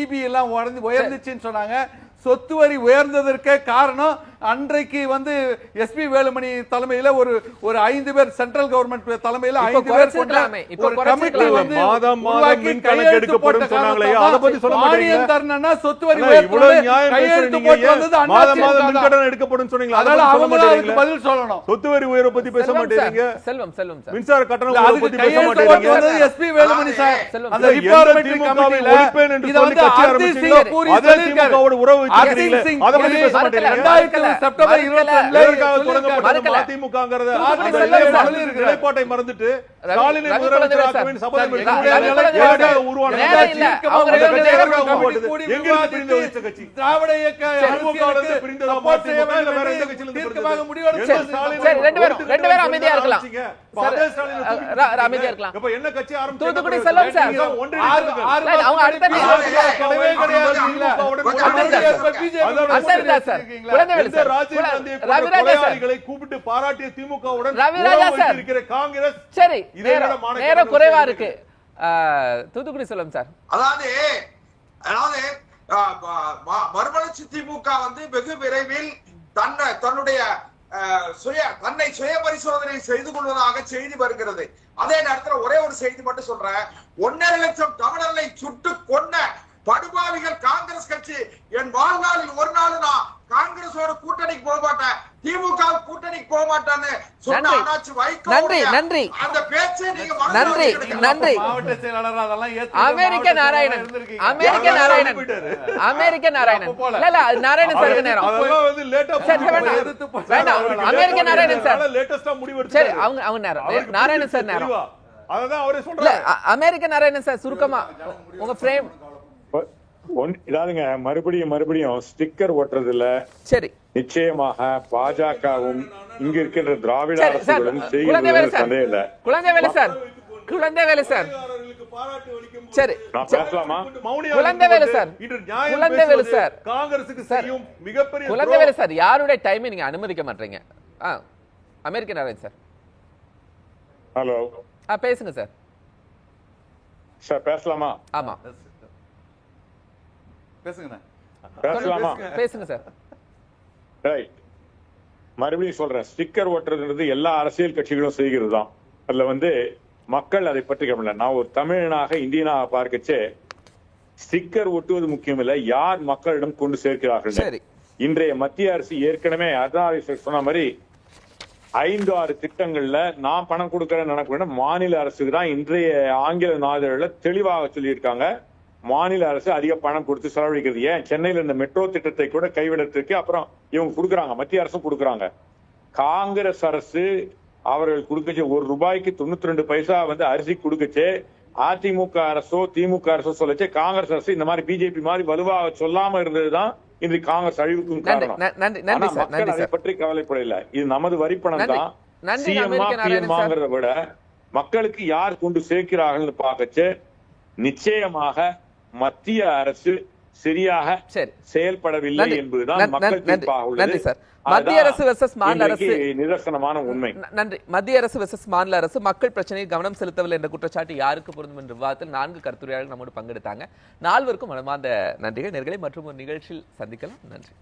S4: இபி எல்லாம் உயர்ந்துச்சுன்னு சொன்னாங்க. சொத்து வரி உயர்ந்ததற்கே காரணம் அன்றைக்கு வந்து எஸ்பி வேலுமணி தலைமையில ஒரு 5 பேர் சென்ட்ரல் கவர்மெண்ட் தலைமையில 5 பேர் ஒரு கமிட்டி வந்து கையெழுத்து போட்ட சொன்னாங்களே, அத பத்தி சொல்ல மாட்டீங்க. தரணும்னா சொத்து வரி கையெழுத்து போட்டு வந்தது
S2: மின்கடன் எடுக்கப்படும் சொன்னீங்க,
S4: அதனால அவங்களுக்கு பதில் சொல்லணும்.
S2: சொத்து வரி உயர்வை பத்தி பேச மாட்டீங்க.
S1: செல்வம் சார்,
S2: மின்சார கட்டணம் பத்தி பேச மாட்டீங்க.
S4: எஸ்பி வேலுமணி சார் அந்த ரிஃபார்மேட்டரி கமிட்டில இத வந்து ஹர்தீப் சிங் பூரி சொல்லிருக்காரு.
S2: உறவு வச்சிருக்கீங்க, அத பத்தி பேச மாட்டீங்க.
S4: செப்டம்பர் 22
S2: அதிமுகங்கறத நிலைப்பாட்டை மறந்துட்டு ஸ்டாலினை முதலமைச்சராக்குவேன் சபதம் எடுத்து உருவான கட்சி திராவிட இயக்க அதிமுகவிலிருந்து பிரிந்ததா அதிமுக இல்ல வேற எந்த கட்சியில இருந்து தீர்க்கமாக முடிவெடுத்து
S1: ரெண்டு பேரும் அமைதியா இருக்கலாம். அமைதியா இருக்கலாம்.
S2: இப்ப என்ன கட்சி ஆரம்பிச்சு
S1: தூத்துக்குடி செல்வம் சார் அவங்க அடுத்த
S2: கடவே கிடையாது. கூப்பிட்டு பாராட்டிய திமுகவுடன் இருக்கிற காங்கிரஸ்
S1: சரி நேரம் குறைவா இருக்கு. தூத்துக்குடி செல்வம் சார்,
S11: அதாவது மறுமலர்ச்சி திமுக வந்து வெகு விரைவில் தன்னுடைய தன்னை சுய பரிசோதனை செய்து கொள்வதாக செய்தி வருகிறது. அதே நேரத்தில் ஒரே ஒரு செய்தி மட்டும் சொல்றேன். 1.5 லட்சம் தமிழர்களை சுட்டு கொன்ன படுபாவிகள் காங்கிரஸ் கட்சி. என் வாழ்நாளில் ஒரு நாள் நான் காங்கிரஸோட கூட்டணிக்கு போக மாட்டேன், திமுக கூட்டணி ஜெர்மனிக்கு போக மாட்டான்னு சொன்ன
S1: நன்றி.
S11: அண்ணாச்சி வைகோ
S1: நன்றி, நன்றி.
S11: அந்த பேச்சை நீங்க
S1: நன்றி, நன்றி.
S4: மாவட்ட செயலாளர் அதெல்லாம் ஏத்துக்கிட்டு
S1: அமெரிக்க
S4: மாவட்ட
S1: நாராயணன்
S4: செயலாளரா இருந்திருக்கீங்க.
S1: அமெரிக்க நாராயணன் அமெரிக்க நாராயணன் இல்ல இல்ல அது நாராயணன் சாருக்கு நேரம்
S2: அதெல்லாம் வந்து லேட்டா
S1: சரி, வேண்டாம். வேண்டாம் அமெரிக்க நாராயணன் சார்
S2: லேட்டஸ்டா முடிவு
S1: சரி
S2: எடுத்தாரு.
S1: அவங்க நேரம்
S2: அவருக்கு
S1: நாராயணன் சார்
S2: புரியுது
S1: நேரம்
S2: தெளிவா. அததான் அவரே
S1: இல்ல
S2: சொல்றாரு.
S1: அமெரிக்க நாராயணன் சார் சுருக்கமா உங்க ஃப்ரேம்
S3: இதாதுங்க மறுபடியும் ஸ்டிக்கர் ஒட்டுறதுல
S1: சரி
S3: நிச்சயமாக பாஜகவும் இங்க இருக்கின்ற திராவிட
S1: சரி சார்
S3: அரசுகளும்
S1: குழந்தைவேலு
S3: செய்கிறது
S1: சார்
S3: சந்தேகம் இல்ல.
S1: குழந்தைவேலு சார் குழந்தைவேலு சார்
S2: அவர்களுக்கு பாராட்டு அளிக்கும் போது
S1: சரி
S3: நான் பேசலாமா?
S2: மௌனியா
S1: குழந்தைவேலு
S2: இருக்கும்போது
S1: சார்.
S2: இன்று நியாயம்
S1: குழந்தைவேலு
S2: பேசுவது
S1: சார்.
S2: காங்கிரசுக்கு
S1: சார்.
S2: செய்யும் மிகப்பெரிய
S1: குழந்தைவேலு சார் யாருடைய டைமை நீங்க அனுமதிக்க மாட்டீங்க அமெரிக்க நாராயண் சார்
S3: ஹலோ
S1: பேசுங்க சார்
S3: சார் பேசலாமா?
S1: ஆமா
S4: பேசுங்கண்ணே.
S3: பேசலாமா?
S1: பேசுங்க சார்
S3: ரைட். மறுபடியும் சொல்றேன், ஸ்டிக்கர் ஒட்டுறதுன்றது எல்லா அரசியல் கட்சிகளும் செய்கிறது தான். அதுல வந்து மக்கள் அதை பற்றி கவலை. நான் ஒரு தமிழனாக இந்தியனாக பார்க்கச்சே ஸ்டிக்கர் ஒட்டுவது முக்கியம் இல்லை, யார் மக்களிடம் கொண்டு சேர்க்கிறார்கள்.
S1: சரி
S3: இன்றைய மத்திய அரசு ஏற்கனவே அதான் சொன்ன மாதிரி 5-6 திட்டங்கள்ல நான் பணம் கொடுக்கறேன்னு நினைக்கிறேன். மாநில அரசுக்கு தான் இன்றைய ஆங்கில நாளிதழ்ல தெளிவாக சொல்லியிருக்காங்க, மாநில அரசு அதிக பணம் கொடுத்து செலவழிக்கிறது. ஏன் சென்னையில இந்த மெட்ரோ திட்டத்தை கூட கைவிடத்திற்கு அப்புறம் இவங்க கொடுக்குறாங்க, மத்திய அரசும் கொடுக்குறாங்க. காங்கிரஸ் அரசு அவர்கள் கொடுக்கச்சு ₹1 92 பைசா வந்து அரிசி கொடுக்கச்சு. அதிமுக அரசோ திமுக அரசோ சொல்லச்சு, காங்கிரஸ் அரசு இந்த மாதிரி பிஜேபி மாதிரி வலுவாக சொல்லாம இருந்ததுதான் இன்று காங்கிரஸ் அழிவுக்கும் காரணம். ஆனா மக்கள் அதை பற்றி கவலைப்படல. இது நமது வரிப்பணம் தான். சிஎம்மா பிஎம்மாங்கிறத விட மக்களுக்கு யார் கொண்டு சேர்க்கிறார்கள் பார்க்கச்சு நிச்சயமாக மத்திய அரசு சரியாக செயல்படவில்லை என்பதுதான் மக்கள் தீர்ப்பாக உள்ளது.
S1: மத்திய அரசு வெர்சஸ் மாநில அரசு
S3: நிதர்சனமான உண்மை.
S1: நன்றி. மத்திய அரசு வெர்சஸ் மாநில அரசு மக்கள் பிரச்சனையை கவனம் செலுத்தவில்லை என்ற குற்றச்சாட்டு யாருக்கு பொருந்தும் என்ற விவாதத்தில் 4 கருத்துரையாளர்கள் நம்மோடு பங்கெடுத்தாங்க. 4வருக்கும் மனமார்ந்த நன்றிகள். நேர்களை மற்றும் ஒரு நிகழ்ச்சியில் சந்திக்கலாம். நன்றி.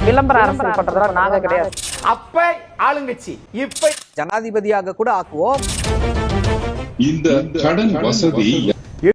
S5: விளம்பர அரசியல் பண்றதோட நாங்க கிடையாது.
S6: அப்ப ஆளுங்கட்சி இப்ப
S5: ஜனாதிபதியாக கூட ஆக்குவோம்.
S7: இந்த கடன் வசதி